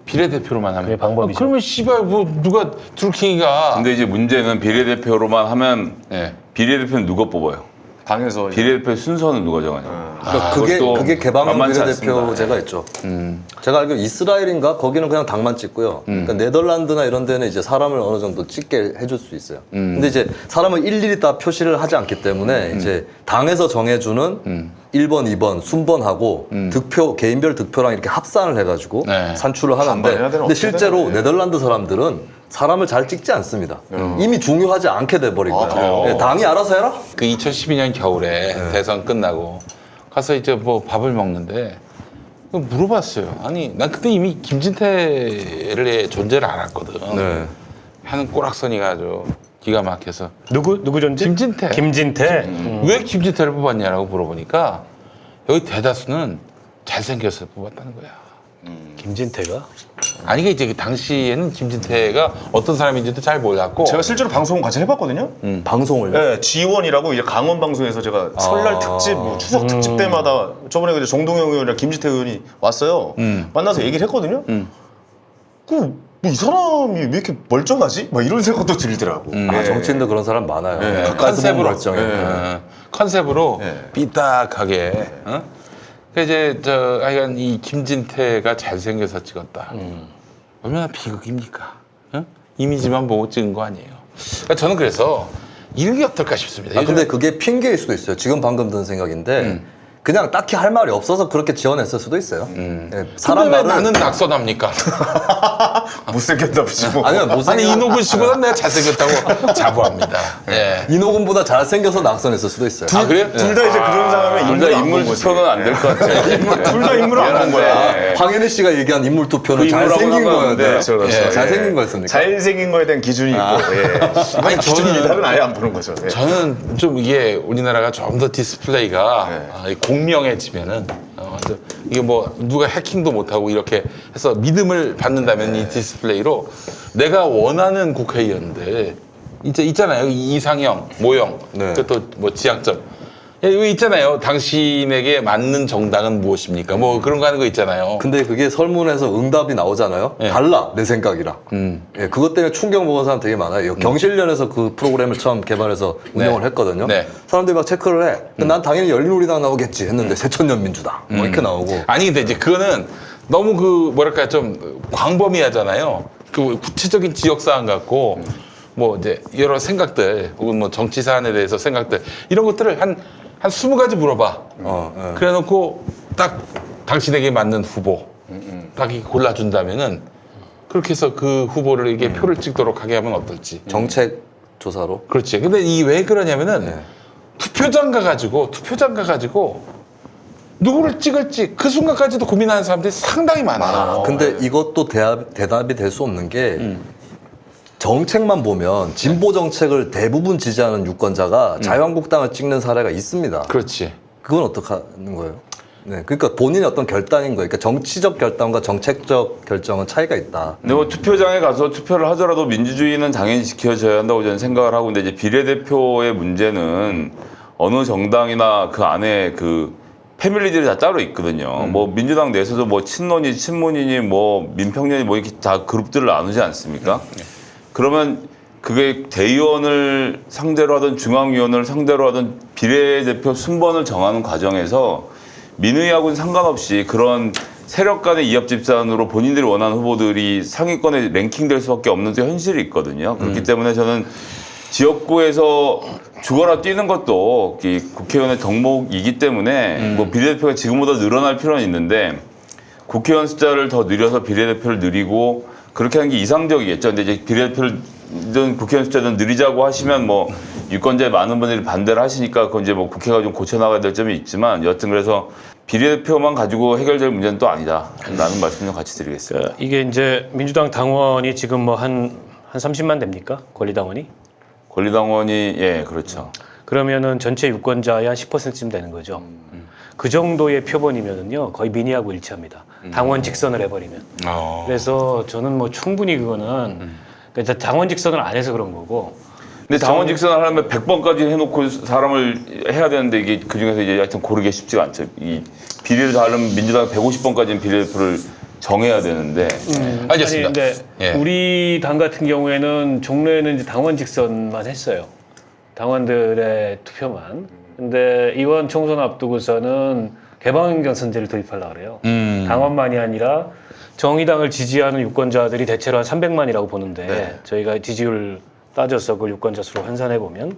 비례대표로만 하면. 그게 방법이죠. 그러면 씨발 뭐 누가 둘킹이가. 근데 이제 문제는 비례대표로만 하면 예. 비례대표는 누가 뽑아요? 당에서 비례대표 순서는 누가 정하냐? 그러니까 그것도 그게 개방형 만만치 비례대표제가 있죠. 제가 알기로 이스라엘인가 거기는 그냥 당만 찍고요. 그러니까 네덜란드나 이런 데는 이제 사람을 어느 정도 찍게 해줄 수 있어요. 근데 이제 사람을 일일이 다 표시를 하지 않기 때문에 이제 당에서 정해주는 1번, 2번 순번하고 득표 개인별 득표랑 이렇게 합산을 해가지고 네. 산출을 하는데 반반해야 되나 근데 어떻게 실제로 되나? 네덜란드 사람들은 사람을 잘 찍지 않습니다. 이미 중요하지 않게 돼버린 거예요. 그래요? 예, 당이 알아서 해라. 그 2012년 겨울에 대선 끝나고 가서 이제 뭐 밥을 먹는데 물어봤어요. 아니 난 그때 이미 김진태의 존재를 알았거든. 네. 하는 꼬락서니가 아주 기가 막혀서 누구 존재? 김진태. 김진태. 왜 김진태를 뽑았냐라고 물어보니까 여기 대다수는 잘생겨서 뽑았다는 거야. 김진태가 아니 이게 이제 그 당시에는 김진태가 어떤 사람인지도 잘 몰랐고 제가 실제로 방송을 같이 해봤거든요. 방송을요? 네, G1이라고 이제 강원 방송에서 제가 설날 특집, 뭐 추석 특집 때마다 저번에 그 정동영 의원이랑 김진태 의원이 왔어요. 만나서 얘기를 했거든요. 이 사람이 왜 이렇게 멀쩡하지? 막 이런 생각도 들더라고. 아, 정치인도 그런 사람 많아요. 네. 가까이서 보면 컨셉으로 멀쩡해. 컨셉으로 네. 삐딱하게. 그 이제 저 하여간 이 김진태가 잘생겨서 찍었다. 얼마나 비극입니까? 이미지만 보고 찍은 거 아니에요. 그러니까 저는 그래서 이런 게 어떨까 싶습니다. 아, 근데 그게 핑계일 수도 있어요. 지금 방금 든 생각인데 그냥 딱히 할 말이 없어서 그렇게 지원했을 수도 있어요. 예, 사람 사람 왜 말을 나는 낙선합니까? 못생겼다 붙이고. 아니요 아니 못생겨. 이노근 씨보다 내가 잘생겼다고 자부합니다. 예. 이노근보다 잘생겨서 낙선했을 수도 있어요. 아 그래요? 둘 다 이제 그런 상황에 둘 다 인물 투표는 안 될 것 같아요. 둘 다 인물을 안 본 거야. 네. 황현희 씨가 얘기한 인물 투표는 그 인물하고 잘생긴 거였는데 상관없는데. 그렇죠. 잘생긴 거였습니까? 잘생긴 거에 대한 기준이 있고, 예. 아니, 기준이 저는- 다른 아예 안 보는 거죠. 예. 저는 좀 이게 우리나라가 좀 더 디스플레이가 공명해지면은 이게 뭐 누가 해킹도 못하고 이렇게 해서 믿음을 받는다면 이 디스플레이로 내가 원하는 국회의원들 이제 있잖아요. 이상형, 모형, 네. 그것도 뭐 지향점. 이거 있잖아요. 당신에게 맞는 정당은 무엇입니까? 뭐 그런 거 하는 거 있잖아요. 근데 그게 설문에서 응답이 나오잖아요. 예. 달라 내 생각이랑. 예, 그것 때문에 충격 먹은 사람 되게 많아요. 경실련에서 그 프로그램을 처음 개발해서 운영을 했거든요. 네. 사람들이 막 체크를 해. 난 당연히 열린우리당 나오겠지 했는데 새천년민주당 뭐 이렇게 나오고. 아니 근데 이제 그거는 너무 그 뭐랄까 좀 광범위하잖아요. 그 구체적인 지역 사안 갖고 뭐 이제 여러 생각들 혹은 뭐 정치 사안에 대해서 생각들 이런 것들을 한 20가지 물어봐. 예. 그래놓고 딱 당신에게 맞는 후보 딱 이렇게 골라준다면은 그렇게 해서 그 후보를 이게 표를 찍도록 하게 하면 어떨지. 정책 조사로. 그렇지. 근데 이 왜 그러냐면은 네. 투표장 가가지고 누구를 찍을지 그 순간까지도 고민하는 사람들이 상당히 많아요. 근데 이것도 대답이 될 수 없는 게 정책만 보면 진보 정책을 대부분 지지하는 유권자가 자유한국당을 찍는 사례가 있습니다. 그렇지. 그건 어떻게 하는 거예요? 네, 그러니까 본인의 어떤 결단인 거예요. 그러니까 정치적 결단과 정책적 결정은 차이가 있다. 근데 뭐 투표장에 가서 투표를 하더라도 민주주의는 당연히 지켜져야 한다고 저는 생각을 하고, 근데 이제 비례대표의 문제는 어느 정당이나 그 안에 그 패밀리들이 다 따로 있거든요. 뭐 민주당 내에서도 뭐 친노니 친문이니 뭐 민평년이 뭐 이렇게 다 그룹들을 나누지 않습니까? 그러면 그게 대의원을 상대로 하든 중앙위원을 상대로 하든 비례대표 순번을 정하는 과정에서 민의하고는 상관없이 그런 세력 간의 이합 집산으로 본인들이 원하는 후보들이 상위권에 랭킹될 수밖에 없는 게 현실이 있거든요. 그렇기 때문에 저는 지역구에서 죽어라 뛰는 것도 이 국회의원의 덕목이기 때문에 뭐 비례대표가 지금보다 늘어날 필요는 있는데 국회의원 숫자를 더 늘려서 비례대표를 늘리고 그렇게 하는 게 이상적이겠죠. 근데 이제 비례대표든 국회의원 숫자든 늘리자고 하시면 뭐 유권자의 많은 분들이 반대를 하시니까 그건 이제 뭐 국회가 좀 고쳐나가야 될 점이 있지만 여튼 그래서 비례대표만 가지고 해결될 문제는 또 아니다. 라는 말씀 좀 같이 드리겠습니다. 이게 이제 민주당 당원이 지금 뭐 한 30만 됩니까? 권리당원이? 권리당원이 예 그렇죠. 그러면은 전체 유권자의 한 10%쯤 되는 거죠. 그 정도의 표본이면은요 거의 민의하고 일치합니다. 당원 직선을 해버리면. 그래서 저는 뭐 충분히 그거는 그러니까 당원 직선을 안 해서 그런 거고. 근데 당원 직선을 하려면 100번까지 해놓고 사람을 해야 되는데 이게 그 중에서 이제 하여튼 고르기 쉽지가 않죠. 이 비례를 다 하려면 민주당 150번까지는 비례대표를 정해야 되는데. 알겠습니다. 아니, 근데 예. 우리 당 같은 경우에는 종로에는 이제 당원 직선만 했어요. 당원들의 투표만. 근데 이번 총선 앞두고서는 개방경선제를 도입하려고 그래요. 당원만이 아니라 정의당을 지지하는 유권자들이 대체로 한 300만이라고 보는데 네. 저희가 지지율 따져서 그 유권자 수로 환산해 보면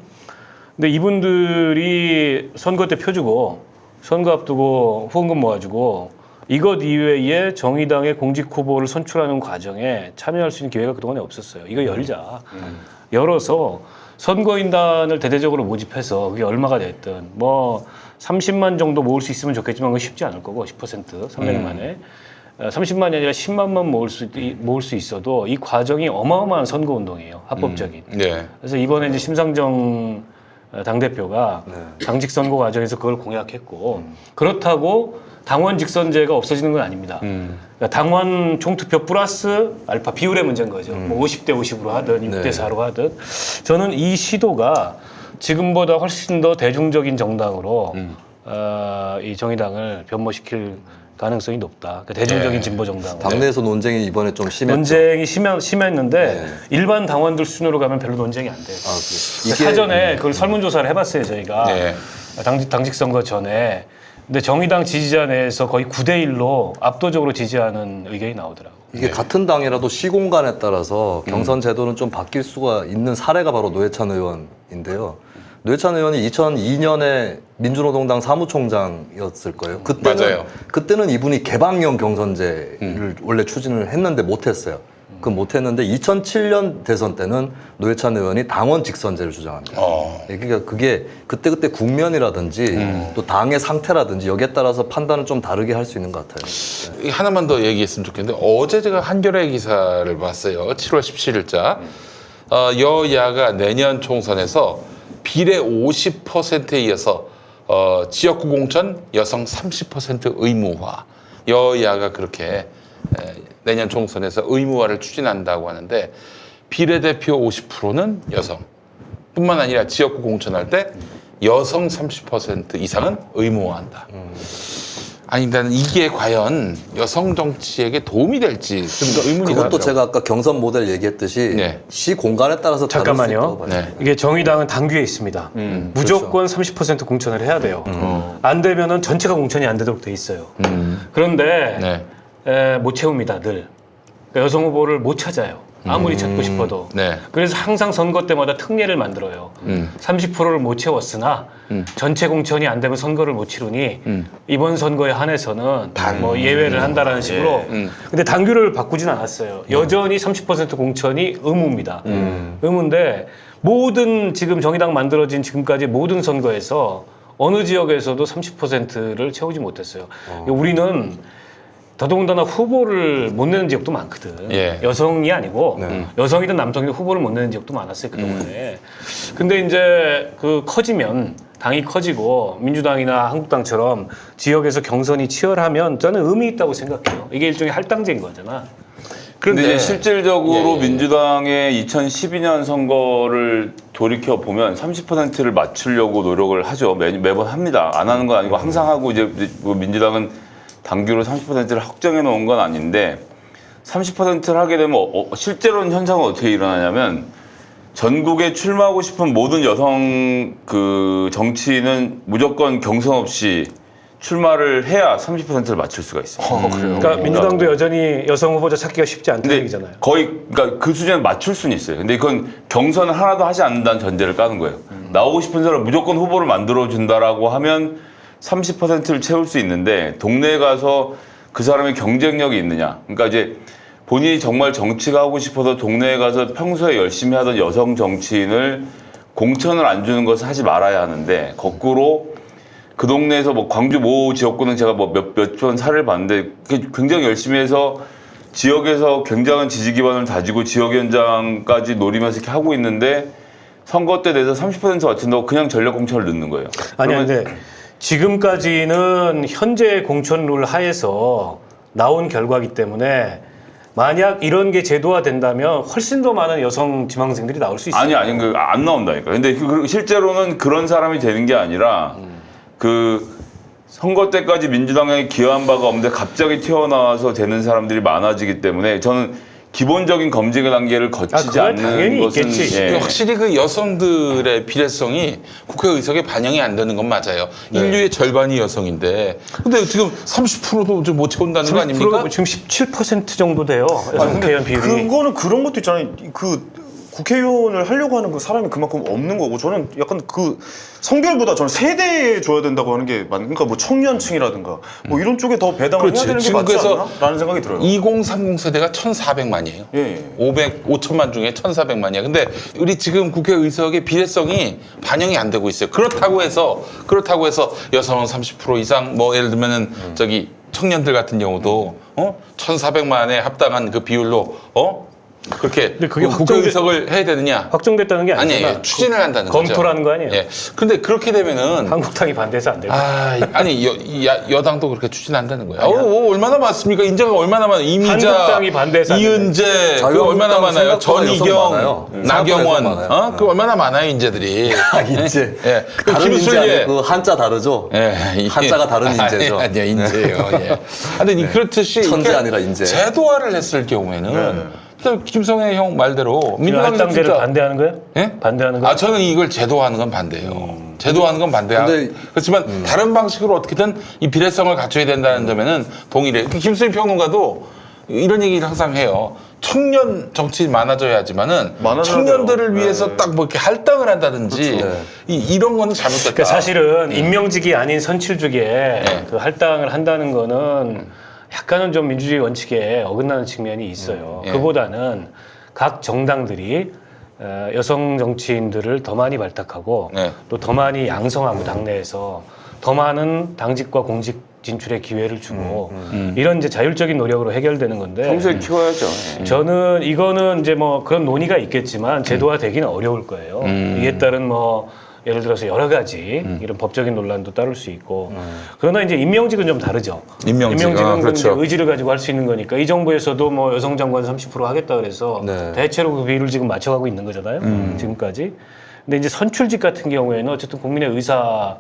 근데 이분들이 선거 때 표 주고 선거 앞두고 후원금 모아주고 이것 이외에 정의당의 공직 후보를 선출하는 과정에 참여할 수 있는 기회가 그동안에 없었어요. 이거 열자. 열어서 선거인단을 대대적으로 모집해서 그게 얼마가 됐든 뭐 30만 정도 모을 수 있으면 좋겠지만 그건 쉽지 않을 거고 10% 300만에 30만이 아니라 10만만 모을 수 있어도 이 과정이 어마어마한 선거 운동이에요. 합법적인. 네. 그래서 이번에 이제 심상정 당대표가 당직 선거 과정에서 그걸 공약했고 그렇다고 당원 직선제가 없어지는 건 아닙니다. 그러니까 당원 총투표 플러스 알파 비율의 문제인 거죠. 뭐 50대 50으로 하든 6대 4로 하든 저는 이 시도가 지금보다 훨씬 더 대중적인 정당으로 이 정의당을 변모시킬 가능성이 높다. 그러니까 대중적인 진보 정당. 당내에서 논쟁이 이번에 좀 심했죠. 논쟁이 심했는데 일반 당원들 수준으로 가면 별로 논쟁이 안 돼요. 이게 사전에 그걸 설문조사를 해봤어요 저희가 네. 당직 선거 전에. 근데 정의당 지지자 내에서 거의 9대1로 압도적으로 지지하는 의견이 나오더라고. 이게 같은 당이라도 시공간에 따라서 경선 제도는 좀 바뀔 수가 있는 사례가 바로 노회찬 의원인데요. 노회찬 의원이 2002년에 민주노동당 사무총장이었을 거예요. 맞아요. 그때는 이분이 개방형 경선제를 원래 추진을 했는데 못했어요. 그 못했는데 2007년 대선 때는 노회찬 의원이 당원 직선제를 주장합니다. 그러니까 그게 그때 국면이라든지 또 당의 상태라든지 여기에 따라서 판단을 좀 다르게 할 수 있는 것 같아요. 하나만 더 얘기했으면 좋겠는데 어제 제가 한겨레 기사를 봤어요. 7월 17일자 여야가 내년 총선에서 비례 50%에 이어서 지역구 공천 여성 30% 의무화 여야가 그렇게 내년 총선에서 의무화를 추진한다고 하는데 비례대표 50%는 여성 뿐만 아니라 지역구 공천할 때 여성 30% 이상은 의무화한다. 아니 나는 이게 과연 여성 정치에게 도움이 될지 좀 의문이 그것도 가더라고요. 제가 아까 경선 모델 얘기했듯이 네. 시 공간에 따라서 다를 수 잠깐만요. 있다고 봐요. 네. 이게 정의당은 당규에 있습니다. 무조건 30% 공천을 해야 돼요. 안 되면은 전체가 공천이 안 되도록 돼 있어요. 그런데 네. 못 채웁니다, 늘. 그러니까 여성 후보를 못 찾아요. 아무리 찾고 싶어도. 네. 그래서 항상 선거 때마다 특례를 만들어요. 30%를 못 채웠으나 전체 공천이 안 되면 선거를 못 치르니 이번 선거에 한해서는 뭐 예외를 한다라는 식으로. 근데 당규를 바꾸진 않았어요. 여전히 30% 공천이 의무입니다. 의무인데 모든 지금 정의당 만들어진 지금까지 모든 선거에서 어느 지역에서도 30%를 채우지 못했어요. 우리는 더더군다나 후보를 못 내는 지역도 많거든. 예. 여성이 아니고 여성이든 남성이든 후보를 못 내는 지역도 많았어요 그동안에. 근데 이제 그 커지면 당이 커지고 민주당이나 한국당처럼 지역에서 경선이 치열하면 저는 의미 있다고 생각해요. 이게 일종의 할당제인 거잖아. 근데 그런데 이제 실질적으로 예. 민주당의 2012년 선거를 돌이켜 보면 30%를 맞추려고 노력을 하죠. 매번 합니다. 안 하는 건 아니고 항상 하고 이제 뭐 민주당은 당규로 30%를 확정해 놓은 건 아닌데 30%를 하게 되면 실제로는 현상은 어떻게 일어나냐면 전국에 출마하고 싶은 모든 여성 그 정치인은 무조건 경선 없이 출마를 해야 30%를 맞출 수가 있어요. 그러니까 민주당도 여전히 여성 후보자 찾기가 쉽지 않다는 근데 얘기잖아요. 거의 그러니까 그 수준에 맞출 수는 있어요. 근데 그건 경선을 하나도 하지 않는다는 전제를 까는 거예요. 나오고 싶은 사람 무조건 후보를 만들어 준다라고 하면 30%를 채울 수 있는데 동네에 가서 그 사람의 경쟁력이 있느냐. 그러니까 이제 본인이 정말 정치가 하고 싶어서 동네에 가서 평소에 열심히 하던 여성 정치인을 공천을 안 주는 것을 하지 말아야 하는데 거꾸로 그 동네에서 뭐 광주 모 지역구는 제가 뭐 몇 번 사례를 봤는데 굉장히 열심히 해서 지역에서 굉장한 지지 기반을 다지고 지역위원장까지 노리면서 이렇게 하고 있는데 선거 때 돼서 30% 맞춘다고 그냥 전략 공천을 넣는 거예요. 아니 그러면 근데 지금까지는 현재 공천 룰 하에서 나온 결과이기 때문에 만약 이런 게 제도화된다면 훨씬 더 많은 여성 지망생들이 나올 수 있어요. 아니 안 나온다니까. 근데 실제로는 그런 사람이 되는 게 아니라 그 선거 때까지 민주당에 기여한 바가 없는데 갑자기 튀어나와서 되는 사람들이 많아지기 때문에 저는 기본적인 검증의 단계를 거치지 그건 않는 당연히 것은 있겠지. 예. 확실히 그 여성들의 비례성이 국회의석에 반영이 안 되는 건 맞아요. 인류의 절반이 여성인데, 근데 지금 30%도 좀 못 채운다는 거 아닙니까? 지금 17% 정도 돼요. 여성 국회의원 비율이. 그거는 그런 것도 있잖아요. 그 국회의원을 하려고 하는 그 사람이 그만큼 없는 거고 저는 약간 그 성별보다 저는 세대에 줘야 된다고 하는 게 그러니까 뭐 청년층이라든가 뭐 이런 쪽에 더 배당을 그렇지. 해야 되는 게 지금 맞지 그래서 않나? 라는 생각이 들어요. 2030 세대가 1,400만이에요. 예. 5천만 중에 1,400만이야. 근데 우리 지금 국회의석의 비례성이 반영이 안 되고 있어요. 그렇다고 해서 여성은 30% 이상 뭐 예를 들면은 저기 청년들 같은 경우도 1,400만에 합당한 그 비율로 그렇게 근데 그게 국회의석을 해야 되느냐? 확정됐다는 게 아니잖아. 아니에요. 추진을 한다는 거죠. 검토라는 거 아니에요? 예. 근데 그렇게 되면은 한국당이 반대해서 안 되고. 아니 여당도 그렇게 추진한다는 거예요. 얼마나 많습니까? 인재가 얼마나 많아요. 이미자, 한국당이 반대해서 안 이은재, 그 얼마나 많아요. 생각보다 여성 전희경, 많아요. 나경원, 생각보다 여성 많아요. 그 얼마나 많아요 인재들이. 인재. 예. 그 다른 인재 김수재. 아니고 그 한자 다르죠? 예, 한자가 다른 인재죠. 아니요, 인재예요. 예. 근데 그렇듯이 천재 이렇게 아니라 인재. 제도화를 했을 경우에는 일단 김성애 형 말대로 민주당이 할당제를 진짜 반대하는 거예요? 예? 반대하는 거예요? 저는 이걸 제도화하는 건 반대예요. 제도화하는 건 반대야. 근데- 그렇지만 다른 방식으로 어떻게든 이 비례성을 갖춰야 된다는 점에는 동의를 해요. 김수희 평론가도 이런 얘기를 항상 해요. 청년 정치인 많아져야 하지만은 많아져야 청년들을 돼요. 위해서 네. 딱 뭐 이렇게 할당을 한다든지 이런 거는 잘못됐다. 그러니까 사실은 임명직이 아닌 선출직에 그 할당을 한다는 거는 약간은 좀 민주주의 원칙에 어긋나는 측면이 있어요. 예. 그보다는 각 정당들이 여성 정치인들을 더 많이 발탁하고 네. 또 더 많이 양성하고 당내에서 더 많은 당직과 공직 진출의 기회를 주고 이런 이제 자율적인 노력으로 해결되는 건데 평소에 키워야죠. 예. 저는 이거는 이제 뭐 그런 논의가 있겠지만 제도화되기는 어려울 거예요. 이에 따른 뭐 예를 들어서 여러 가지 이런 법적인 논란도 따를 수 있고 그러나 이제 임명직은 좀 다르죠. 임명직은, 은 그렇죠. 이제 의지를 가지고 할 수 있는 거니까 이 정부에서도 뭐 여성 장관 30% 하겠다 그래서 네. 대체로 그 비율을 지금 맞춰가고 있는 거잖아요. 지금까지. 근데 이제 선출직 같은 경우에는 어쨌든 국민의 의사를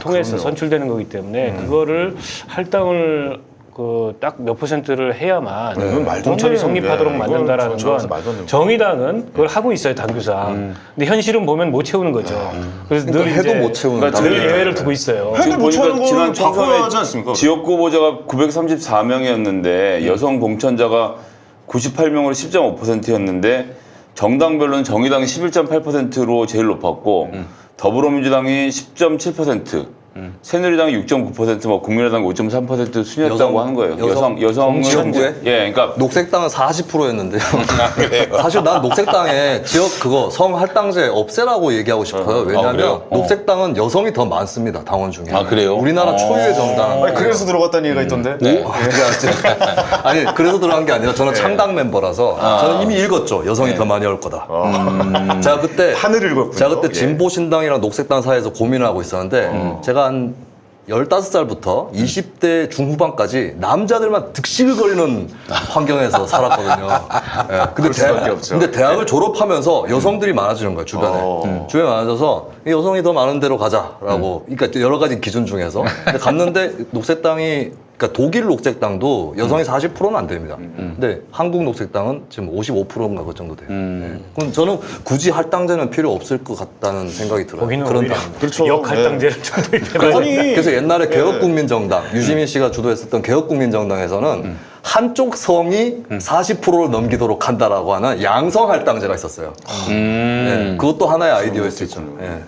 통해서 그럼요. 선출되는 거기 때문에 그거를 할당을 그 딱 몇 %를 해야만 이건 말도 안 공천이 되는, 성립하도록 예, 만든다라는 이건 저 건 말도 안 되는 정의당은 그걸 하고 있어요 당규상. 근데 현실은 보면 못 채우는 거죠. 그래서 늘 그러니까 해도 이제 못 채우는 그러니까 늘 단계. 예외를 두고 있어요. 해도 못 채우는 거는 지난 바꿔야 총선에 하지 않습니까? 지역구 후보자가 934명이었는데 여성 공천자가 98명으로 10.5%였는데 정당별로는 정의당이 11.8%로 제일 높았고 더불어민주당이 10.7%, 새누리당이 6.9%, 뭐 국민의당이 5.3% 순이었다고 하는 거예요. 여성은 정부에? 예, 그러니까 녹색당은 40%였는데요. 사실 난 녹색당에 지역 그거 성 할당제 없애라고 얘기하고 싶어요. 왜냐하면 그래요? 녹색당은 여성이 더 많습니다. 당원 중에. 아, 그래요? 우리나라 초유의 정당. 아니, 그래서 들어갔다는 얘기가 있던데. 네. 아니 그래서 들어간 게 아니라 저는 창당 멤버라서 저는 이미 읽었죠. 여성이 더 많이 올 거다. 제가 그때 판을 읽었군요. 제가 그때 예. 진보신당이랑 녹색당 사이에서 고민을 하고 있었는데 제가 한 15살부터 20대 중후반까지 남자들만 득실거리는 환경에서 살았거든요. 예, 근데, 수밖에 없죠. 근데 대학을 졸업하면서 여성들이 많아지는 거예요, 주변에. 주변에 많아져서 이 여성이 더 많은 데로 가자라고. 그러니까 여러 가지 기준 중에서. 근데 갔는데 녹색당이 그러니까 독일 녹색당도 여성이 40%는 안 됩니다. 근데 한국 녹색당은 지금 55%인가 그 정도 돼요. 예. 그럼 저는 굳이 할당제는 필요 없을 것 같다는 생각이 들어요. 거기는 그런 오히려 당입니다. 그렇죠. 역할당제를 좀 그래서, 아니, 그래서 옛날에 개혁국민정당 유시민 씨가 주도했었던 개혁국민정당에서는 한쪽 성이 40%를 넘기도록 한다라고 하는 양성 할당제가 있었어요. 네, 그것도 하나의 아이디어일 수 있죠. 네.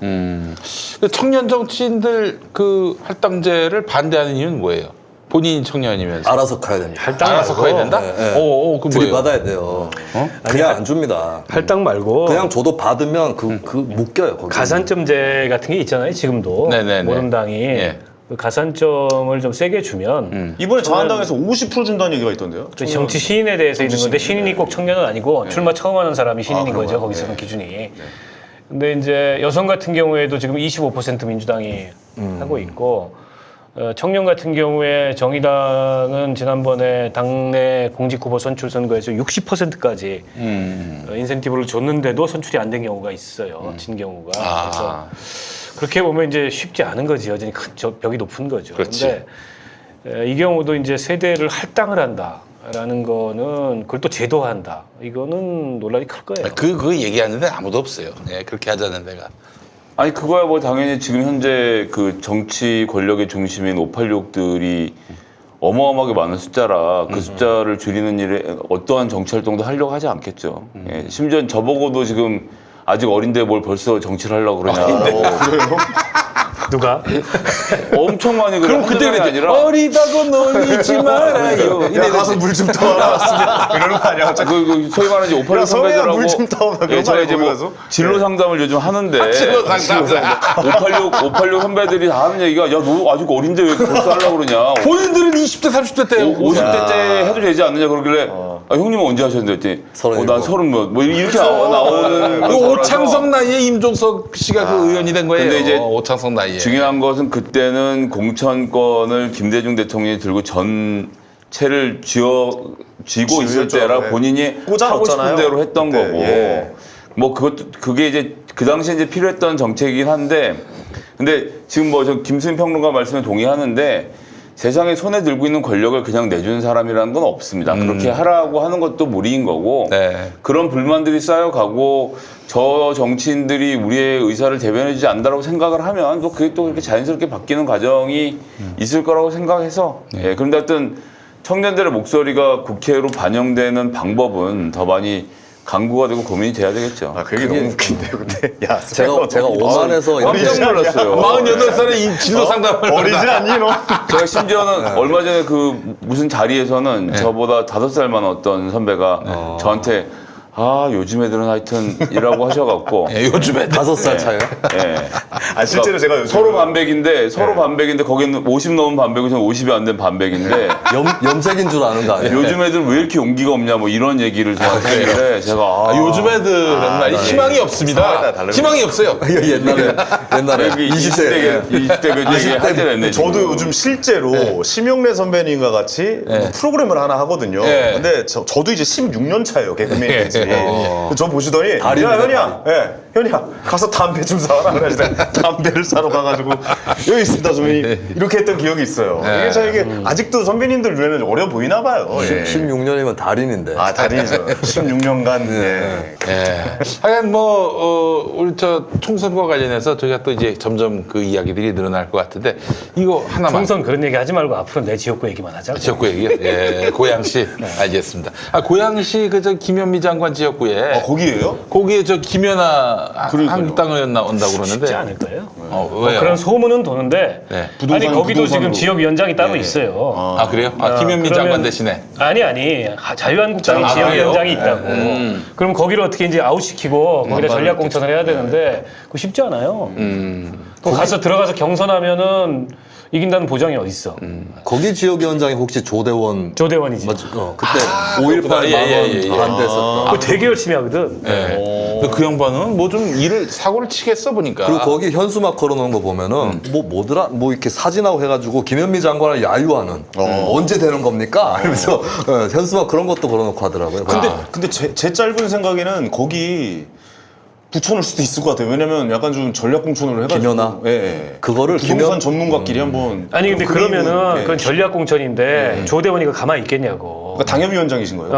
그 청년 정치인들 그 할당제를 반대하는 이유는 뭐예요? 본인이 청년이면서 알아서 커야 됩니다. 할당 알아서 말고 커야 된다? 네, 네. 그 뭐예요? 들이받아야 돼요. 그냥 안 줍니다. 할당 말고 그냥 줘도 받으면 그 묶여요. 거기. 가산점제 같은 게 있잖아요. 지금도 네네네. 모른당이 예. 그 가산점을 좀 세게 주면 이번에 자한당에서 50% 준다는 얘기가 있던데요. 그 정치 신인에 대해서 있는 건데 신인이 꼭 청년은 아니고 출마 처음 하는 사람이 신인인 그런가요? 거죠. 거기서는 기준이. 근데 이제 여성 같은 경우에도 지금 25% 민주당이 하고 있고 청년 같은 경우에 정의당은 지난번에 당내 공직 후보 선출 선거에서 60%까지 인센티브를 줬는데도 선출이 안 된 경우가 있어요. 진 경우가. 그래서 그렇게 보면 이제 쉽지 않은 거지. 여전히 큰 벽이 높은 거죠. 그렇지. 근데 이 경우도 이제 세대를 할당을 한다라는 거는 그걸 또 제도화한다. 이거는 논란이 클 거예요. 그 얘기하는 데 아무도 없어요. 예, 그렇게 하자는 데가. 아니 그거야 뭐 당연히 지금 현재 그 정치 권력의 중심인 586들이 어마어마하게 많은 숫자라 그 숫자를 줄이는 일에 어떠한 정치 활동도 하려고 하지 않겠죠. 예, 심지어 저보고도 지금 아직 어린데 뭘 벌써 정치를 하려고 그러냐고 누가? 엄청 많이 그럼 그때 그랬지. 아니라 어리다고 놀리지 말아요. 야, 가서 물 좀 떠와라. 이러는 거 아니야? 갑자기. 그 소위 말하는 이제 586 야, 성혜야, 선배들하고 물좀 떠오라. 그런 거 제가 아니야, 이제 거기 뭐 가서? 진로 상담을 요즘 하는데 진로 상담. 586 선배들이 다 하는 얘기가 야 너 아직 어린데 왜 벌써 하려고 그러냐 본인들은 20대, 30대 때요. 50대째 해도 되지 않느냐 그러길래 아, 형님은 언제 하셨는데 했더니 난 30 뭐 이렇게 나오는 그 거라서. 오창석 나이에 임종석 씨가 그 의원이 된 거예요. 근데 이제 오창석 나이에. 중요한 것은 그때는 공천권을 김대중 대통령이 들고 전체를 쥐고 있을 쥐었죠. 때라 네. 본인이 꽂아 하고 싶은 놓았잖아요. 대로 했던 그때, 거고 예. 뭐 그게 이제 그 당시에 이제 필요했던 정책이긴 한데 근데 지금 뭐 저 김수민 평론가 말씀에 동의하는데 세상에 손에 들고 있는 권력을 그냥 내주는 사람이라는 건 없습니다. 그렇게 하라고 하는 것도 무리인 거고 네. 그런 불만들이 쌓여가고 저 정치인들이 우리의 의사를 대변해주지 않는다고 생각을 하면 또 그게 또 그렇게 자연스럽게 바뀌는 과정이 있을 거라고 생각해서 예, 그런데 하여튼 청년들의 목소리가 국회로 반영되는 방법은 더 많이 강구가 되고 고민이 돼야 되겠죠. 아, 그게 너무 웃긴데요, 근데. 야, 제가 오만해서 깜짝 놀랐어요. 48살에 진로 상담을 어리지 않니, 너? 제가 심지어는 얼마 전에 그 무슨 자리에서는 저보다 5살 많은 어떤 선배가 저한테 아 요즘 애들은 하여튼 이라고 하셔갖고 예, 요즘에 5살 차요. 예. 아, 실제로 제가 요즘 서로 반백인데 거기는 50 넘은 반백이고 저는 50이 안 된 반백인데 염색인 줄 아는 거 아니에요? 요즘 애들 왜 이렇게 용기가 없냐 뭐 이런 얘기를 저한테 하길래 제가 요즘 애들은 말이 희망이 없습니다. 다르구나. 희망이 없어요. 옛날에 여기 20대 20대 그 얘기 할 때가 됐네. 저도 지금. 요즘 실제로 심영래 선배님과 같이 프로그램을 하나 하거든요. 예. 근데 저도 이제 16년 차예요, 개그맨 예. 지 저 보시더니 다리 야, 위네, 현이야. 예. 현이야 가서 담배 좀 사와라 그래서 내가 담배를 사러 가가지고 여기 있습니다 선배님 이렇게 했던 기억이 있어요. 이게 참 이게 아직도 선배님들 눈에는 어려 보이나 봐요. 예. 16년이면 달인인데. 아 달인이죠. 16년간. 예. 예. 하여간 우리 저 총선과 관련해서 저희가 또 이제 점점 그 이야기들이 늘어날 것 같은데 이거 하나만. 총선 그런 얘기 하지 말고 앞으로 내 지역구 얘기만 하자고. 지역구 얘기요? 예, 고양시. 알겠습니다. 고양시 그 저 김현미 장관 지역구에 거기에요? 거기에 저 김연아 그러니까요. 한국당 나온다고 그러는데. 쉽지 않을 거예요. 왜요? 그런 소문은 도는데 네. 아니 거기도 부동산으로. 지금 지역위원장이 따로 있어요. 아 그래요? 김현미 그러면- 장관 대신에. 아니 자유한국당이 아, 지역위원장이 그래요? 있다고. 그럼 거기를 어떻게 이제 아웃시키고 거기다 전략 공천을 해야 되는데 그거 쉽지 않아요. 또 가서 들어가서 경선하면은 이긴다는 보장이 어디 있어? 거기 지역위원장이 혹시 조대원 조대원이지. 맞죠? 그때 5.18 그렇구나. 예, 예, 예, 예. 반대했었던. 그거 되게 열심히 하거든. 예. 근데 그 양반은 뭐 좀 사고를 치겠어 보니까. 그리고 거기 현수막 걸어놓은 거 보면은 뭐더라 뭐 이렇게 사진하고 해가지고 김현미 장관을 야유하는 언제 되는 겁니까? 이러면서 현수막 그런 것도 걸어놓고 하더라고요. 근데 제 짧은 생각에는 거기 붙여놓을 수도 있을 것 같아요. 왜냐면 약간 좀 전략 공천으로 해가지고. 김연아? 예, 예. 그거를 부동산 전문가끼리 한번. 아니 근데 그러면은 그건 전략 공천인데 예. 조대원이가 가만히 있겠냐고. 그러니까 당협위원장이신 거예요.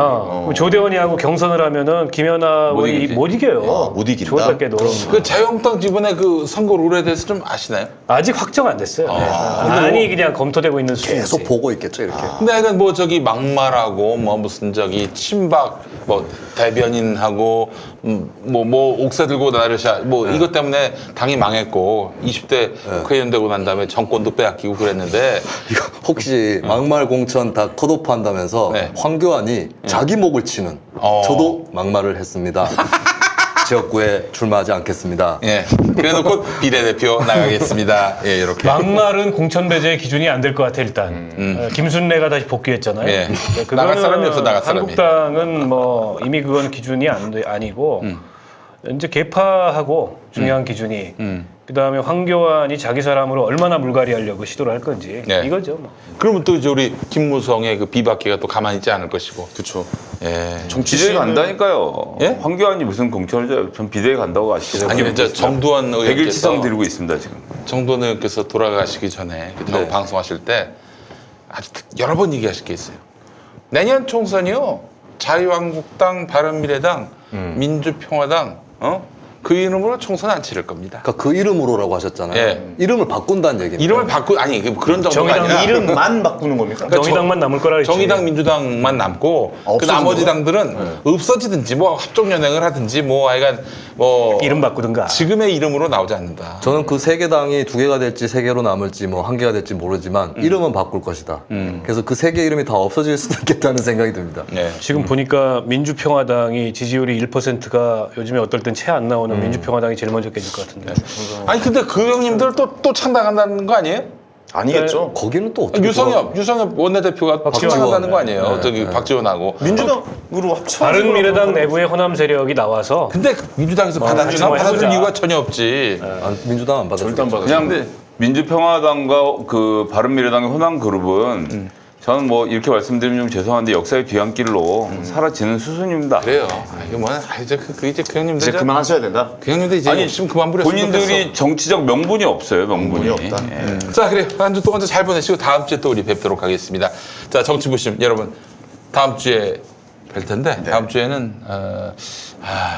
그럼 조대원이하고 경선을 하면은 김연아 못 의원이 이기지. 못 이겨요. 못 이긴다? 조대원께도. 그 자유한국당 지번에 그 선거 룰에 대해서 좀 아시나요? 아직 확정 안 됐어요. 많이 그냥 검토되고 있는 수준이지. 계속 보고 있겠죠 이렇게. 근데 하여간 뭐 저기 막말하고 뭐 무슨 저기 친박 뭐 대변인하고 뭐 옥새 들고 나르샤 뭐 이것 때문에 당이 망했고 20대 국회의원 되고 난 다음에 정권도 빼앗기고 그랬는데 이거 혹시 막말 공천 다 컷오프 한다면서 네. 황교안이 자기 목을 치는 저도 막말을 했습니다. 지역구에 출마하지 않겠습니다. 예 그래놓고 비례대표 나가겠습니다. 예 이렇게 막말은 공천 배제의 기준이 안 될 것 같아 일단. 김순례가 다시 복귀했잖아요. 예. 그거는 나갈 사람이 없어, 나갈 사람이. 한국당은 뭐 이미 그건 기준이 아니고 이제 개파하고 중요한 기준이. 그다음에 황교안이 자기 사람으로 얼마나 물갈이하려고 시도를 할 건지 네. 이거죠. 뭐. 그러면 또 이제 우리 김무성의 그 비박계가 또 가만히 있지 않을 것이고 그렇죠. 예 비대에 간다니까요. 예? 황교안이 무슨 공천을 전 비대에 간다고 아시죠? 아니 이제 정두원 백일치성 의원께서 들고 있습니다 지금. 정두원 의원께서 돌아가시기 전에 그때 네. 방송하실 때 아주 여러 번 얘기하실 게 있어요. 내년 총선이요 자유한국당, 바른미래당, 민주평화당 그 이름으로 총선 안 치를 겁니다. 그러니까 그 이름으로라고 하셨잖아요. 예. 이름을 바꾼다는 얘기입니다. 이름을 아니 그런 정도가 정의당 아니라 이름만 바꾸는 겁니까? 그러니까 정의당만 남을 거라 그랬지. 정의당, 민주당만 남고 그 없어진 나머지 거야? 당들은 없어지든지 뭐 합종 연행을 하든지 뭐 하여간 뭐 이름 바꾸든가. 지금의 이름으로 나오지 않는다. 저는 그 세 개 당이 두 개가 될지 세 개로 남을지 뭐 한 개가 될지 모르지만 이름은 바꿀 것이다. 그래서 그 세 개 이름이 다 없어질 수도 있겠다는 생각이 듭니다. 예. 지금 보니까 민주평화당이 지지율이 1%가 요즘에 어떨 땐 채 안 나오는 민주평화당이 제일 먼저 깨질 것 같은데. 아니 근데 그 형님들 또 창당한다는 거 아니에요? 아니겠죠. 거기는 또 어떻게 유성엽 원내대표가 박지원. 창당한다는 거 아니에요? 저기 박지원하고. 민주당으로 합쳐. 바른미래당 내부에 호남 세력이 나와서 근데 민주당에서 받아줄 해보자. 이유가 전혀 없지. 민주당 안 받아주죠. 절대 안 받아요. 그냥 민주평화당과 그 바른미래당의 호남 그룹은 저는 뭐 이렇게 말씀드리면 좀 죄송한데 역사의 뒤안길로 사라지는 수순입니다. 그래요. 이게 뭐야? 이제 이제 그 형님들 이제 그만하셔야 된다. 그 형님들 이제 욕심 그만 부렸으면 본인들이 정치적 명분이 없어요. 명분이 없다. 예. 자, 그래요. 한 주 동안 잘 보내시고 다음 주에 또 우리 뵙도록 하겠습니다. 자, 정치부심 여러분 다음 주에 뵐 텐데 다음 주에는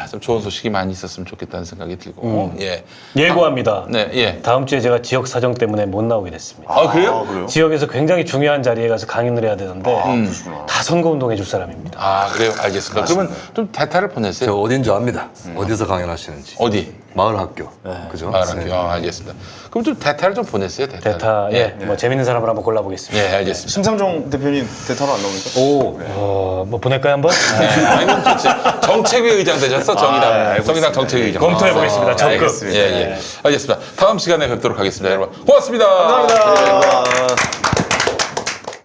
좀 좋은 소식이 많이 있었으면 좋겠다는 생각이 들고 예. 예고합니다. 네, 예. 다음 주에 제가 지역 사정 때문에 못 나오게 됐습니다. 아, 그래요? 그래요? 지역에서 굉장히 중요한 자리에 가서 강연을 해야 되는데 다 선거운동 해줄 사람입니다. 아, 그래요. 알겠습니다. 그러면 좀 대타를 보내세요. 저 어딘지 압니다. 어디서 강연하시는지. 어디? 마을 학교. 그죠? 아, 그렇게요. 알겠습니다. 그럼 좀 대타를 좀 보내세요. 대타. 대타, 뭐 재밌는 사람을 한번 골라보겠습니다. 예, 알겠습니다. 심상정 대표님 대타로 안 나옵니까? 오. 뭐 보낼까요 한번? 아니, 그럼 좋지. 정책위 의장 되셨어, 정의당. 알고 정의당 정책위 의장. 검토해보겠습니다. 적극. 알겠습니다. 예, 예. 알겠습니다. 다음 시간에 뵙도록 하겠습니다, 여러분. 고맙습니다. 감사합니다.